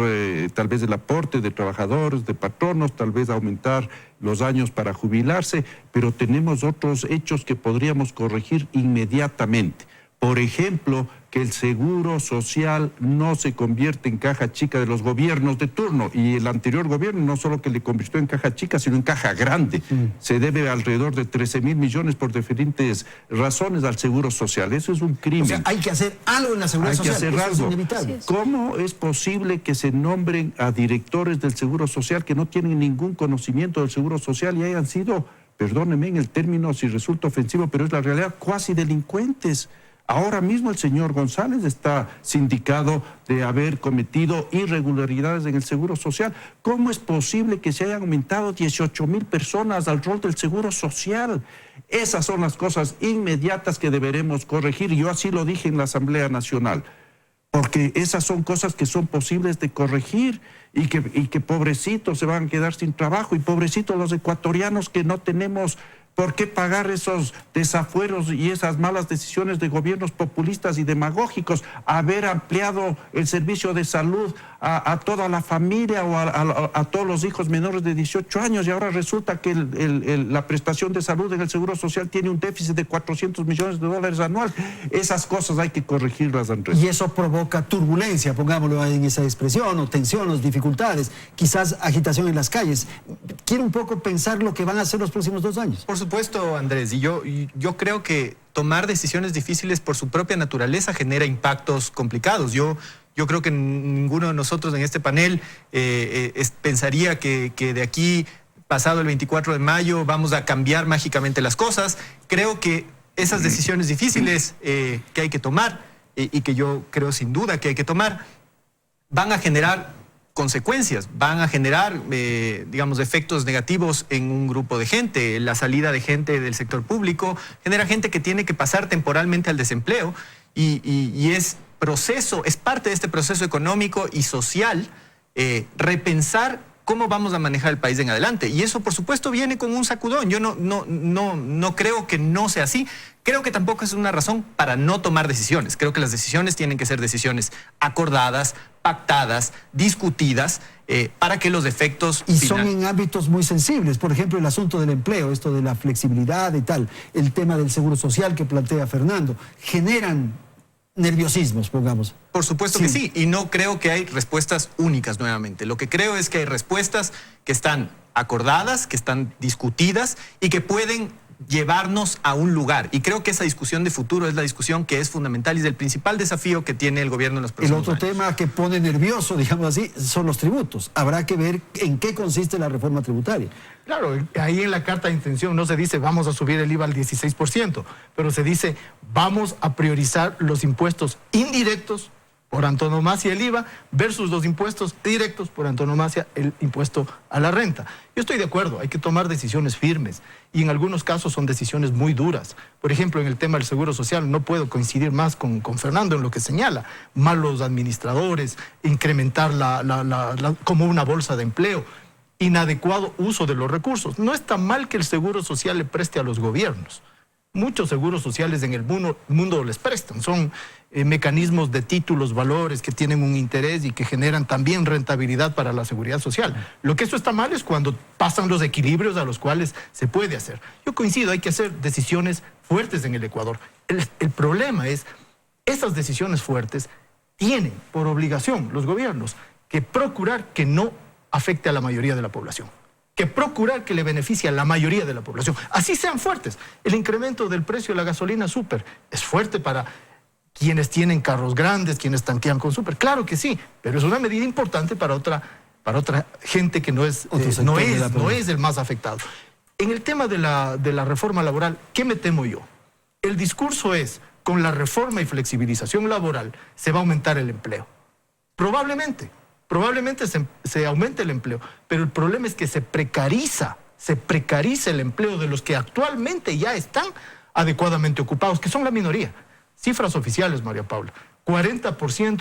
Speaker 3: tal vez el aporte de trabajadores, de patronos, tal vez aumentar los años para jubilarse, pero tenemos otros hechos que podríamos corregir inmediatamente. Por ejemplo, que el seguro social no se convierte en caja chica de los gobiernos de turno. Y el anterior gobierno no solo que le convirtió en caja chica, sino en caja grande. Se debe alrededor de 13,000 millones por diferentes razones al seguro social. Eso es un crimen.
Speaker 1: O sea, hay que hacer algo en la seguridad social.
Speaker 3: Hay que hacer algo.
Speaker 1: Es inevitable.
Speaker 3: ¿Cómo es posible que se nombren a directores del seguro social que no tienen ningún conocimiento del seguro social y hayan sido, perdónenme en el término si resulta ofensivo, pero es la realidad, cuasi delincuentes? Ahora mismo el señor González está sindicado de haber cometido irregularidades en el Seguro Social. ¿Cómo es posible que se hayan aumentado 18,000 personas al rol del Seguro Social? Esas son las cosas inmediatas que deberemos corregir. Yo así lo dije en la Asamblea Nacional. porque esas son cosas que son posibles de corregir y que pobrecitos se van a quedar sin trabajo y pobrecitos los ecuatorianos que no tenemos por qué pagar esos desafueros y esas malas decisiones de gobiernos populistas y demagógicos, haber ampliado el servicio de salud a toda la familia o a todos los hijos menores de 18 años y ahora resulta que la prestación de salud en el Seguro Social tiene un déficit de $400 millones anual. Esas cosas hay que corregirlas, Andrés.
Speaker 1: Y eso provoca turbulencia, pongámoslo en esa expresión, o tensión, o dificultades, quizás agitación en las calles. Quiero un poco pensar lo que van a hacer los próximos 2 años.
Speaker 5: Por supuesto, Andrés, y yo creo que tomar decisiones difíciles por su propia naturaleza genera impactos complicados. Yo creo que ninguno de nosotros en este panel pensaría que de aquí, pasado el 24 de mayo, vamos a cambiar mágicamente las cosas. Creo que esas decisiones difíciles que hay que tomar y que yo creo sin duda que hay que tomar, van a generar consecuencias, van a generar, digamos, efectos negativos en un grupo de gente. La salida de gente del sector público genera gente que tiene que pasar temporalmente al desempleo y es parte de este proceso económico y social repensar cómo vamos a manejar el país en adelante. Y eso, por supuesto, viene con un sacudón. Yo no creo que no sea así. Creo que tampoco es una razón para no tomar decisiones. Creo que las decisiones tienen que ser decisiones acordadas, pactadas, discutidas, para que los efectos...
Speaker 1: Y son en ámbitos muy sensibles. Por ejemplo, el asunto del empleo, esto de la flexibilidad y tal, el tema del seguro social que plantea Fernando, generan nerviosismos, pongamos.
Speaker 5: Por supuesto que sí, y no creo que hay respuestas únicas nuevamente. Lo que creo es que hay respuestas que están acordadas, que están discutidas y que pueden llevarnos a un lugar. Y creo que esa discusión de futuro es la discusión que es fundamental y es el principal desafío que tiene el gobierno en los próximos años.
Speaker 1: El otro tema que pone nervioso, digamos así, son los tributos. Habrá que ver en qué consiste la reforma tributaria.
Speaker 4: Claro, ahí en la carta de intención no se dice vamos a subir el IVA al 16%, pero se dice vamos a priorizar los impuestos indirectos por antonomasia el IVA versus los impuestos directos por antonomasia el impuesto a la renta. Yo estoy de acuerdo, hay que tomar decisiones firmes y en algunos casos son decisiones muy duras. Por ejemplo, en el tema del seguro social no puedo coincidir más con Fernando en lo que señala. Malos administradores, incrementar como una bolsa de empleo, inadecuado uso de los recursos. No está mal que el seguro social le preste a los gobiernos. Muchos seguros sociales en el mundo les prestan. Son mecanismos de títulos, valores que tienen un interés y que generan también rentabilidad para la seguridad social. Lo que eso está mal es cuando pasan los equilibrios a los cuales se puede hacer. Yo coincido, hay que hacer decisiones fuertes en el Ecuador. El problema es, esas decisiones fuertes tienen por obligación los gobiernos que procurar que no afecte a la mayoría de la población, que procurar que le beneficie a la mayoría de la población. Así sean fuertes. El incremento del precio de la gasolina súper es fuerte para quienes tienen carros grandes, quienes tanquean con súper. Claro que sí, pero es una medida importante para otra gente que no es el más afectado. En el tema de la reforma laboral, ¿qué me temo yo? El discurso es, con la reforma y flexibilización laboral se va a aumentar el empleo. Probablemente se aumente el empleo, pero el problema es que se precariza el empleo de los que actualmente ya están adecuadamente ocupados, que son la minoría. Cifras oficiales, María Paula, 40%,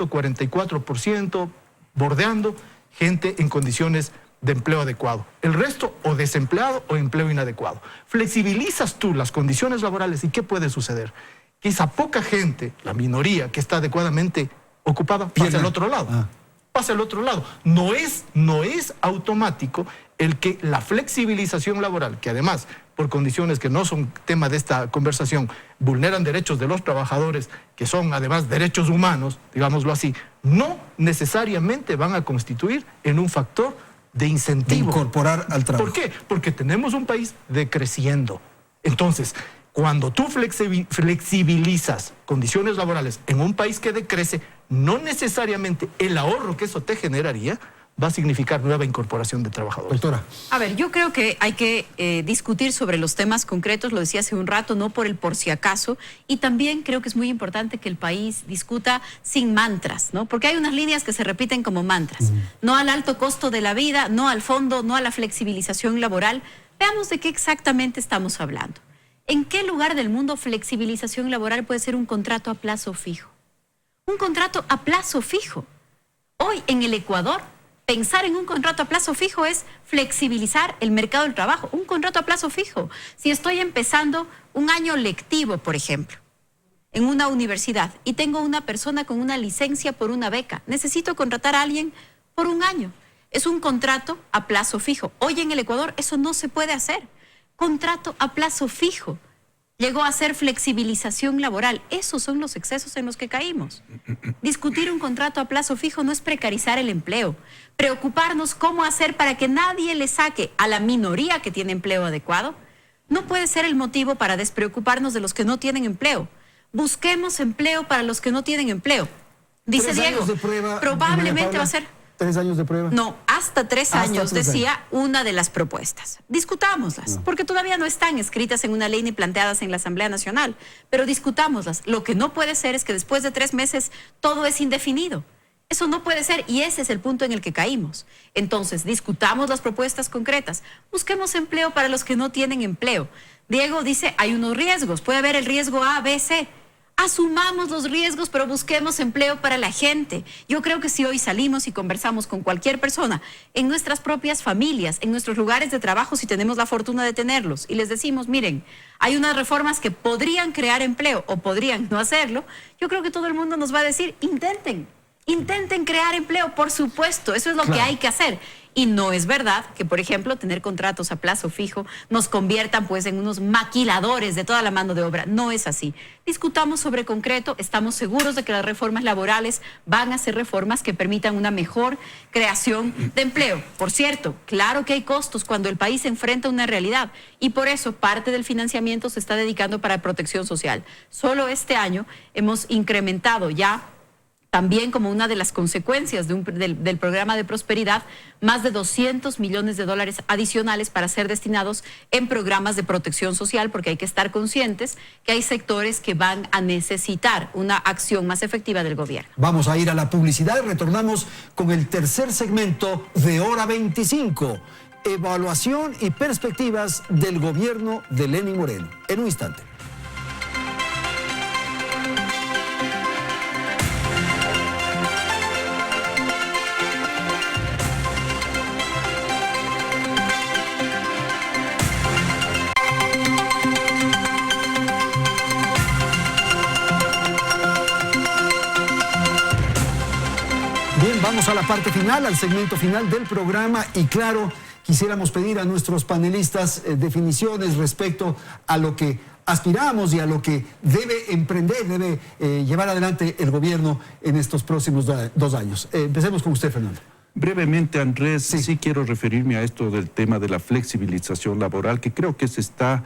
Speaker 4: 44%, bordeando gente en condiciones de empleo adecuado. El resto o desempleado o empleo inadecuado. Flexibilizas tú las condiciones laborales y ¿qué puede suceder? Que esa poca gente, la minoría que está adecuadamente ocupada, pase al otro lado. Pase al otro lado. No es automático el que la flexibilización laboral, que además, por condiciones que no son tema de esta conversación, vulneran derechos de los trabajadores, que son además derechos humanos, digámoslo así, no necesariamente van a constituir en un factor de incentivo.
Speaker 1: De incorporar al trabajo.
Speaker 4: ¿Por qué? Porque tenemos un país decreciendo. Entonces, cuando tú flexibilizas condiciones laborales en un país que decrece, no necesariamente el ahorro que eso te generaría va a significar nueva incorporación de trabajadores.
Speaker 1: Doctora.
Speaker 6: A ver, yo creo que hay que discutir sobre los temas concretos, lo decía hace un rato, no por el por si acaso, y también creo que es muy importante que el país discuta sin mantras, ¿no? Porque hay unas líneas que se repiten como mantras. No al alto costo de la vida, no al fondo, no a la flexibilización laboral. Veamos de qué exactamente estamos hablando. ¿En qué lugar del mundo flexibilización laboral puede ser un contrato a plazo fijo? Un contrato a plazo fijo. Hoy en el Ecuador, pensar en un contrato a plazo fijo es flexibilizar el mercado del trabajo. Un contrato a plazo fijo. Si estoy empezando un año lectivo, por ejemplo, en una universidad y tengo una persona con una licencia por una beca, necesito contratar a alguien por un año. Es un contrato a plazo fijo. Hoy en el Ecuador eso no se puede hacer. Contrato a plazo fijo. Llegó a ser flexibilización laboral. Esos son los excesos en los que caímos. Discutir un contrato a plazo fijo no es precarizar el empleo. Preocuparnos cómo hacer para que nadie le saque a la minoría que tiene empleo adecuado no puede ser el motivo para despreocuparnos de los que no tienen empleo. Busquemos empleo para los que no tienen empleo. Dice
Speaker 1: 3
Speaker 6: Diego,
Speaker 1: años de prueba,
Speaker 6: probablemente va a ser...
Speaker 1: 3 años de prueba.
Speaker 6: No, hasta 3 años,
Speaker 1: 3
Speaker 6: decía una de las propuestas. Discutámoslas, porque todavía no están escritas en una ley ni planteadas en la Asamblea Nacional, pero discutámoslas. Lo que no puede ser es que después de 3 meses todo es indefinido. Eso no puede ser y ese es el punto en el que caímos. Entonces, discutamos las propuestas concretas. Busquemos empleo para los que no tienen empleo. Diego dice, hay unos riesgos. Puede haber el riesgo A, B, C. Asumamos los riesgos, pero busquemos empleo para la gente. Yo creo que si hoy salimos y conversamos con cualquier persona, en nuestras propias familias, en nuestros lugares de trabajo, si tenemos la fortuna de tenerlos, y les decimos, miren, hay unas reformas que podrían crear empleo o podrían no hacerlo, yo creo que todo el mundo nos va a decir, intenten crear empleo, por supuesto, eso es lo que hay que hacer. Y no es verdad que, por ejemplo, tener contratos a plazo fijo nos conviertan pues en unos maquiladores de toda la mano de obra. No es así. Discutamos sobre concreto, estamos seguros de que las reformas laborales van a ser reformas que permitan una mejor creación de empleo. Por cierto, claro que hay costos cuando el país enfrenta una realidad y por eso parte del financiamiento se está dedicando para protección social. Solo este año hemos incrementado ya, también como una de las consecuencias del programa de prosperidad, más de $200 millones adicionales para ser destinados en programas de protección social, porque hay que estar conscientes que hay sectores que van a necesitar una acción más efectiva del gobierno.
Speaker 1: Vamos a ir a la publicidad y retornamos con el tercer segmento de Hora 25. Evaluación y perspectivas del gobierno de Lenín Moreno. En un instante. Bien, vamos a la parte final, al segmento final del programa y claro, quisiéramos pedir a nuestros panelistas definiciones respecto a lo que aspiramos y a lo que debe emprender, debe llevar adelante el gobierno en estos próximos 2 años. Empecemos con usted, Fernando.
Speaker 3: Brevemente, Andrés, sí quiero referirme a esto del tema de la flexibilización laboral, que creo que se está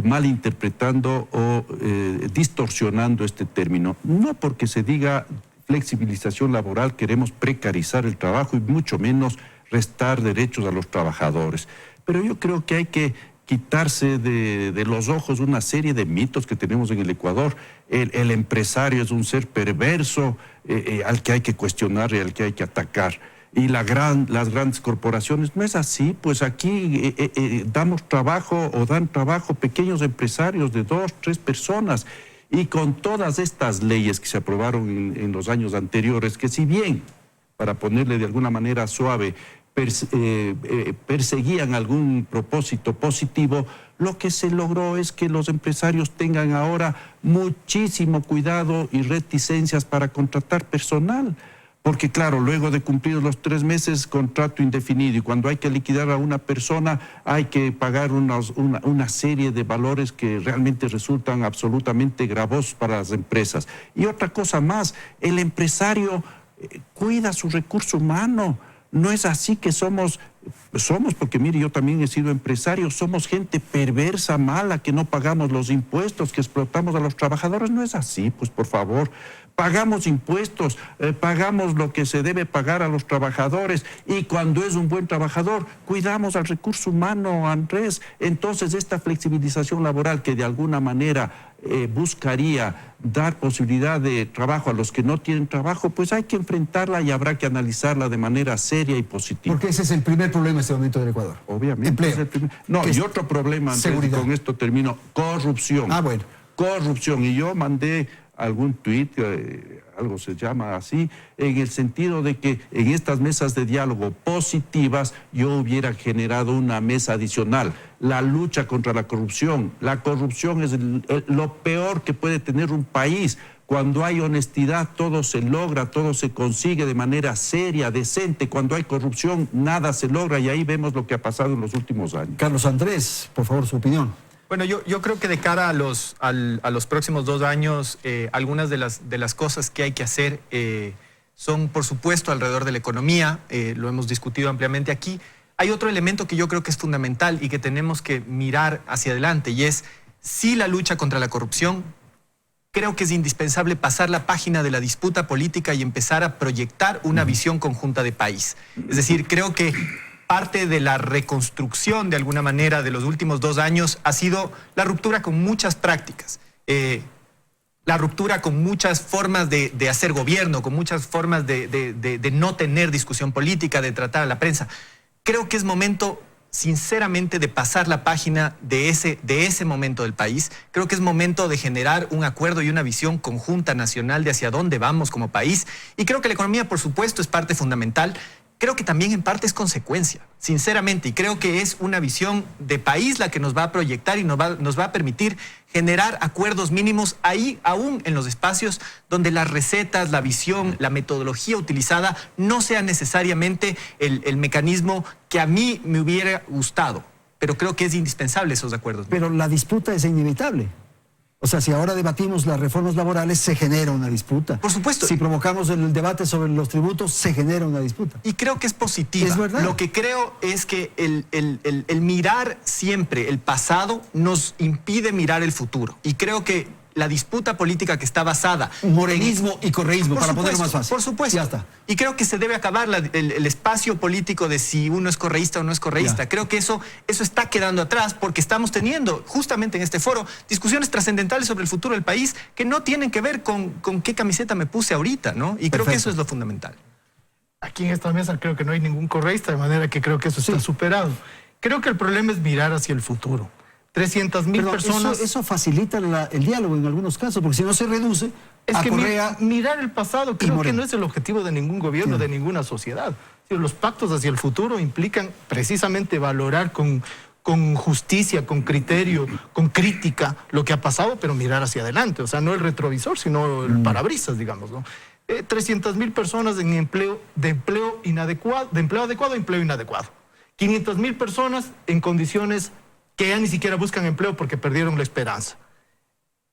Speaker 3: malinterpretando o distorsionando este término. No porque se diga flexibilización laboral queremos precarizar el trabajo y mucho menos restar derechos a los trabajadores. Pero yo creo que hay que quitarse de los ojos una serie de mitos que tenemos en el Ecuador. El empresario es un ser perverso al que hay que cuestionar y al que hay que atacar. Y las grandes corporaciones, no es así, pues aquí damos trabajo o dan trabajo pequeños empresarios de 2, 3 personas. Y con todas estas leyes que se aprobaron en los años anteriores, que si bien, para ponerle de alguna manera suave, perseguían algún propósito positivo, lo que se logró es que los empresarios tengan ahora muchísimo cuidado y reticencias para contratar personal. Porque claro, luego de cumplir los 3 meses, contrato indefinido, y cuando hay que liquidar a una persona hay que pagar una serie de valores que realmente resultan absolutamente gravosos para las empresas. Y otra cosa más, el empresario cuida su recurso humano. No es así que somos, porque mire, yo también he sido empresario, somos gente perversa, mala, que no pagamos los impuestos, que explotamos a los trabajadores. No es así, pues por favor. Pagamos impuestos, pagamos lo que se debe pagar a los trabajadores y cuando es un buen trabajador, cuidamos al recurso humano, Andrés. Entonces, esta flexibilización laboral que de alguna manera buscaría dar posibilidad de trabajo a los que no tienen trabajo, pues hay que enfrentarla y habrá que analizarla de manera seria y positiva.
Speaker 1: Porque ese es el primer problema en este momento del Ecuador.
Speaker 3: Obviamente.
Speaker 1: Empleo.
Speaker 3: No, y otro problema, Andrés,
Speaker 1: seguridad.
Speaker 3: Con esto termino, corrupción.
Speaker 1: Ah, bueno.
Speaker 3: Corrupción. Y yo mandé algún tuit, algo se llama así, en el sentido de que en estas mesas de diálogo positivas yo hubiera generado una mesa adicional. La lucha contra la corrupción. La corrupción es lo peor que puede tener un país. Cuando hay honestidad, todo se logra, todo se consigue de manera seria, decente. Cuando hay corrupción, nada se logra, y ahí vemos lo que ha pasado en los últimos años.
Speaker 1: Carlos Andrés, por favor, su opinión.
Speaker 5: Bueno, yo creo que de cara a los próximos 2 años, algunas de las cosas que hay que hacer son, por supuesto, alrededor de la economía. Lo hemos discutido ampliamente aquí. Hay otro elemento que yo creo que es fundamental y que tenemos que mirar hacia adelante, y es, sí, la lucha contra la corrupción. Creo que es indispensable pasar la página de la disputa política y empezar a proyectar una visión conjunta de país. Es decir, creo que parte de la reconstrucción, de alguna manera, de los últimos 2 años ha sido la ruptura con muchas prácticas, la ruptura con muchas formas de hacer gobierno, con muchas formas de no tener discusión política, de tratar a la prensa. Creo que es momento, sinceramente, de pasar la página de ese momento del país. Creo que es momento de generar un acuerdo y una visión conjunta nacional de hacia dónde vamos como país. Y creo que la economía, por supuesto, es parte fundamental. Creo que también en parte es consecuencia, sinceramente, y creo que es una visión de país la que nos va a proyectar y nos va a permitir generar acuerdos mínimos ahí, aún en los espacios donde las recetas, la visión, la metodología utilizada no sea necesariamente el mecanismo que a mí me hubiera gustado, pero creo que es indispensable esos acuerdos.
Speaker 1: Pero la disputa es inevitable. O sea, si ahora debatimos las reformas laborales, se genera una disputa.
Speaker 5: Por supuesto.
Speaker 1: Si provocamos el debate sobre los tributos, se genera una disputa.
Speaker 5: Y creo que es positiva.
Speaker 1: Es verdad.
Speaker 5: Lo que creo es que el mirar siempre el pasado nos impide mirar el futuro. Y creo que la disputa política que está basada...
Speaker 1: Morenismo y correísmo, para ponerlo más fácil.
Speaker 5: Por supuesto.
Speaker 1: Ya está.
Speaker 5: Y creo que se debe acabar el espacio político de si uno es correísta o no es correísta.
Speaker 1: Ya.
Speaker 5: Creo que eso está quedando atrás, porque estamos teniendo, justamente en este foro, discusiones trascendentales sobre el futuro del país que no tienen que ver con qué camiseta me puse ahorita, ¿no? Y creo que eso es lo fundamental.
Speaker 4: Aquí en esta mesa creo que no hay ningún correísta, de manera que creo que eso está superado. Creo que el problema es mirar hacia el futuro. 300.000 personas...
Speaker 1: Eso facilita el diálogo en algunos casos, porque si no se reduce
Speaker 4: Es
Speaker 1: a
Speaker 4: que
Speaker 1: Correa...
Speaker 4: mirar el pasado creo que no es el objetivo de ningún gobierno, de ninguna sociedad. Los pactos hacia el futuro implican precisamente valorar con justicia, con criterio, con crítica lo que ha pasado, pero mirar hacia adelante. O sea, no el retrovisor, sino el parabrisas, digamos, ¿no? 300.000 personas en empleo adecuado a empleo inadecuado. 500.000 personas en condiciones que ya ni siquiera buscan empleo porque perdieron la esperanza.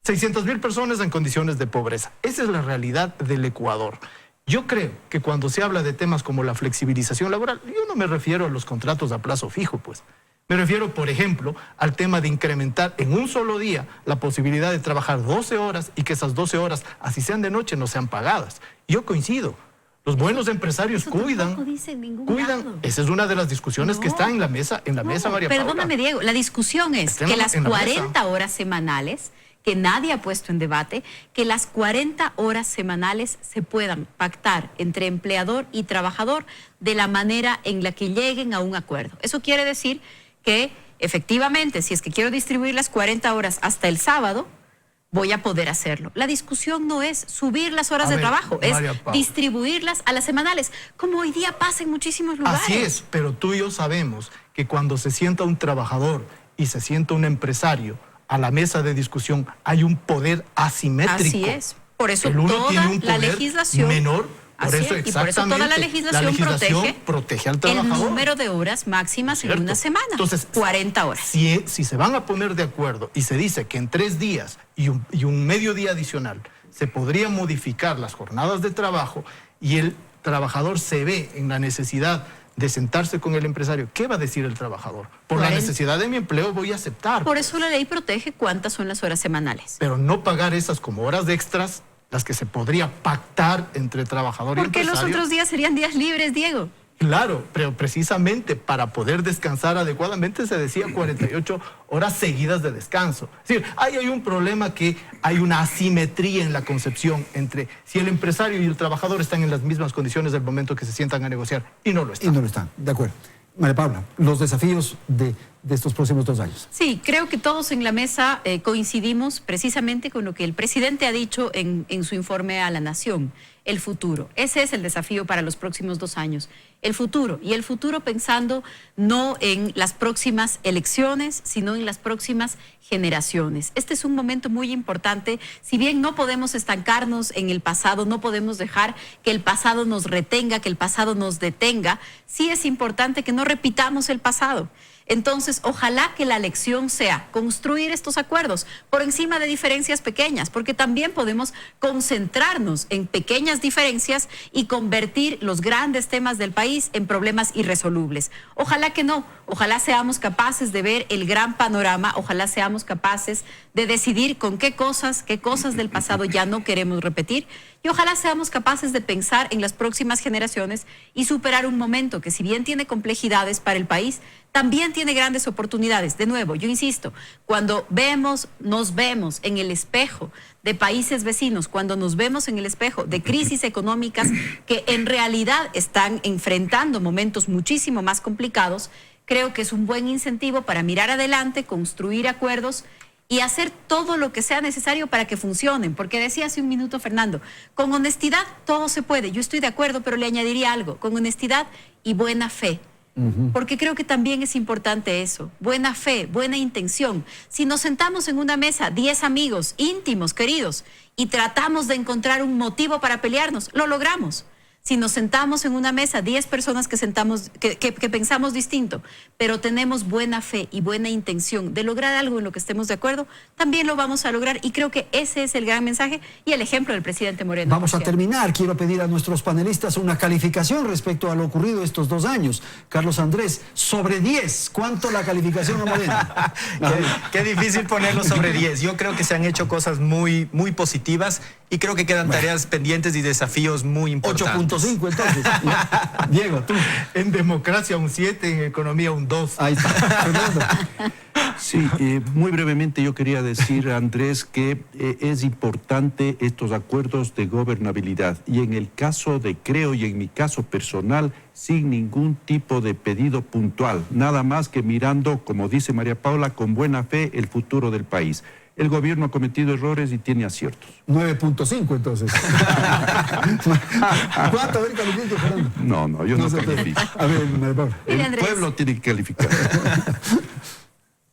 Speaker 4: 600.000 personas en condiciones de pobreza. Esa es la realidad del Ecuador. Yo creo que cuando se habla de temas como la flexibilización laboral, yo no me refiero a los contratos a plazo fijo, pues. Me refiero, por ejemplo, al tema de incrementar en un solo día la posibilidad de trabajar 12 horas y que esas 12 horas, así sean de noche, no sean pagadas. Yo coincido. Los buenos empresarios cuidan. Esa es una de las discusiones que está en la mesa, María Paula.
Speaker 6: Perdóname, Diego, la discusión es que las 40 horas semanales, que nadie ha puesto en debate, que las 40 horas semanales se puedan pactar entre empleador y trabajador de la manera en la que lleguen a un acuerdo. Eso quiere decir que, efectivamente, si es que quiero distribuir las 40 horas hasta el sábado, voy a poder hacerlo. La discusión no es subir las horas de trabajo, es distribuirlas a las semanales, como hoy día pasa en muchísimos lugares.
Speaker 4: Así es, pero tú y yo sabemos que cuando se sienta un trabajador y se sienta un empresario a la mesa de discusión, hay un poder asimétrico.
Speaker 6: Así es. Por eso
Speaker 4: el uno
Speaker 6: toda
Speaker 4: tiene un
Speaker 6: la
Speaker 4: poder
Speaker 6: legislación
Speaker 4: menor. Por eso,
Speaker 6: y por eso toda la legislación
Speaker 4: protege al trabajador.
Speaker 6: El número de horas máximas en una semana. Entonces, 40 horas.
Speaker 4: Si se van a poner de acuerdo y se dice que en 3 días y un mediodía adicional se podrían modificar las jornadas de trabajo y el trabajador se ve en la necesidad de sentarse con el empresario, ¿qué va a decir el trabajador? Por la necesidad de mi empleo voy a aceptar.
Speaker 6: Por eso la ley protege cuántas son las horas semanales.
Speaker 4: Pero no pagar esas como horas extras, las que se podría pactar entre trabajador y empresario.
Speaker 6: Porque los otros días serían días libres, Diego.
Speaker 4: Claro, pero precisamente para poder descansar adecuadamente se decía 48 horas seguidas de descanso. Es decir, ahí hay un problema, que hay una asimetría en la concepción entre si el empresario y el trabajador están en las mismas condiciones del momento que se sientan a negociar, y no lo están.
Speaker 1: Y no lo están, de acuerdo. María Paula, los desafíos de de estos próximos 2 años?
Speaker 6: Sí, creo que todos en la mesa coincidimos precisamente con lo que el presidente ha dicho en su informe a la Nación, el futuro. Ese es el desafío para los próximos 2 años, el futuro. Y el futuro pensando no en las próximas elecciones, sino en las próximas generaciones. Este es un momento muy importante. Si bien no podemos estancarnos en el pasado, no podemos dejar que el pasado nos retenga, que el pasado nos detenga, sí es importante que no repitamos el pasado. Entonces, ojalá que la lección sea construir estos acuerdos por encima de diferencias pequeñas, porque también podemos concentrarnos en pequeñas diferencias y convertir los grandes temas del país en problemas irresolubles. Ojalá que no, ojalá seamos capaces de ver el gran panorama, ojalá seamos capaces de decidir con qué cosas del pasado ya no queremos repetir, y ojalá seamos capaces de pensar en las próximas generaciones y superar un momento que, si bien tiene complejidades para el país, también tiene grandes oportunidades. De nuevo, yo insisto, cuando nos vemos en el espejo de países vecinos, cuando nos vemos en el espejo de crisis económicas que en realidad están enfrentando momentos muchísimo más complicados, creo que es un buen incentivo para mirar adelante, construir acuerdos y hacer todo lo que sea necesario para que funcionen. Porque decía hace un minuto Fernando, con honestidad todo se puede. Yo estoy de acuerdo, pero le añadiría algo, con honestidad y buena fe. Porque creo que también es importante eso, buena fe, buena intención. Si nos sentamos en una mesa 10 amigos íntimos, queridos, y tratamos de encontrar un motivo para pelearnos, lo logramos. Si nos sentamos en una mesa 10 personas que pensamos distinto, pero tenemos buena fe y buena intención de lograr algo en lo que estemos de acuerdo, también lo vamos a lograr, y creo que ese es el gran mensaje y el ejemplo del presidente Moreno.
Speaker 1: Vamos a terminar. Quiero pedir a nuestros panelistas una calificación respecto a lo ocurrido estos 2 años. Carlos Andrés, sobre 10, ¿cuánto la calificación a Moreno?
Speaker 5: Qué difícil ponerlo sobre 10. Yo creo que se han hecho cosas muy, muy positivas y creo que quedan tareas pendientes y desafíos muy importantes.
Speaker 1: 8.5 entonces. Diego, tú.
Speaker 4: En democracia un 7, en economía un 2.
Speaker 1: Ahí está. Fernando.
Speaker 3: Sí, muy brevemente yo quería decir, Andrés, que es importante estos acuerdos de gobernabilidad, y en el caso de Creo y en mi caso personal, sin ningún tipo de pedido puntual, nada más que mirando, como dice María Paula, con buena fe el futuro del país. El gobierno ha cometido errores y tiene aciertos.
Speaker 1: 9.5 entonces. ¿Cuánto? A ver, califique, Fernando.
Speaker 3: No, yo no califico.
Speaker 1: A ver, María Paula.
Speaker 3: El pueblo tiene que calificar.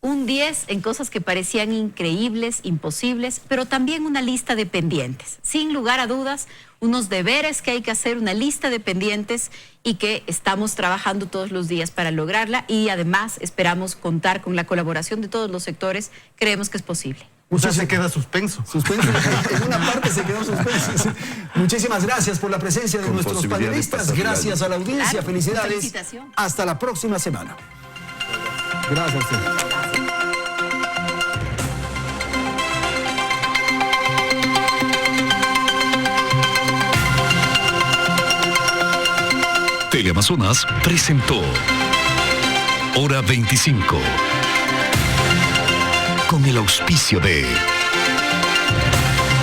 Speaker 6: Un 10 en cosas que parecían increíbles, imposibles, pero también una lista de pendientes. Sin lugar a dudas, unos deberes que hay que hacer, una lista de pendientes, y que estamos trabajando todos los días para lograrla, y además esperamos contar con la colaboración de todos los sectores. Creemos que es posible.
Speaker 4: Usted se queda suspenso.
Speaker 1: Suspenso, en una parte se quedó suspenso. Muchísimas gracias por la presencia de
Speaker 3: Con
Speaker 1: nuestros
Speaker 3: posibilidad de
Speaker 1: panelistas.
Speaker 3: pasar
Speaker 1: Gracias a la audiencia.
Speaker 6: Claro,
Speaker 1: Felicidades.
Speaker 6: felicitación.
Speaker 1: Hasta la próxima semana. Gracias.
Speaker 7: Teleamazonas presentó Hora 25, con el auspicio de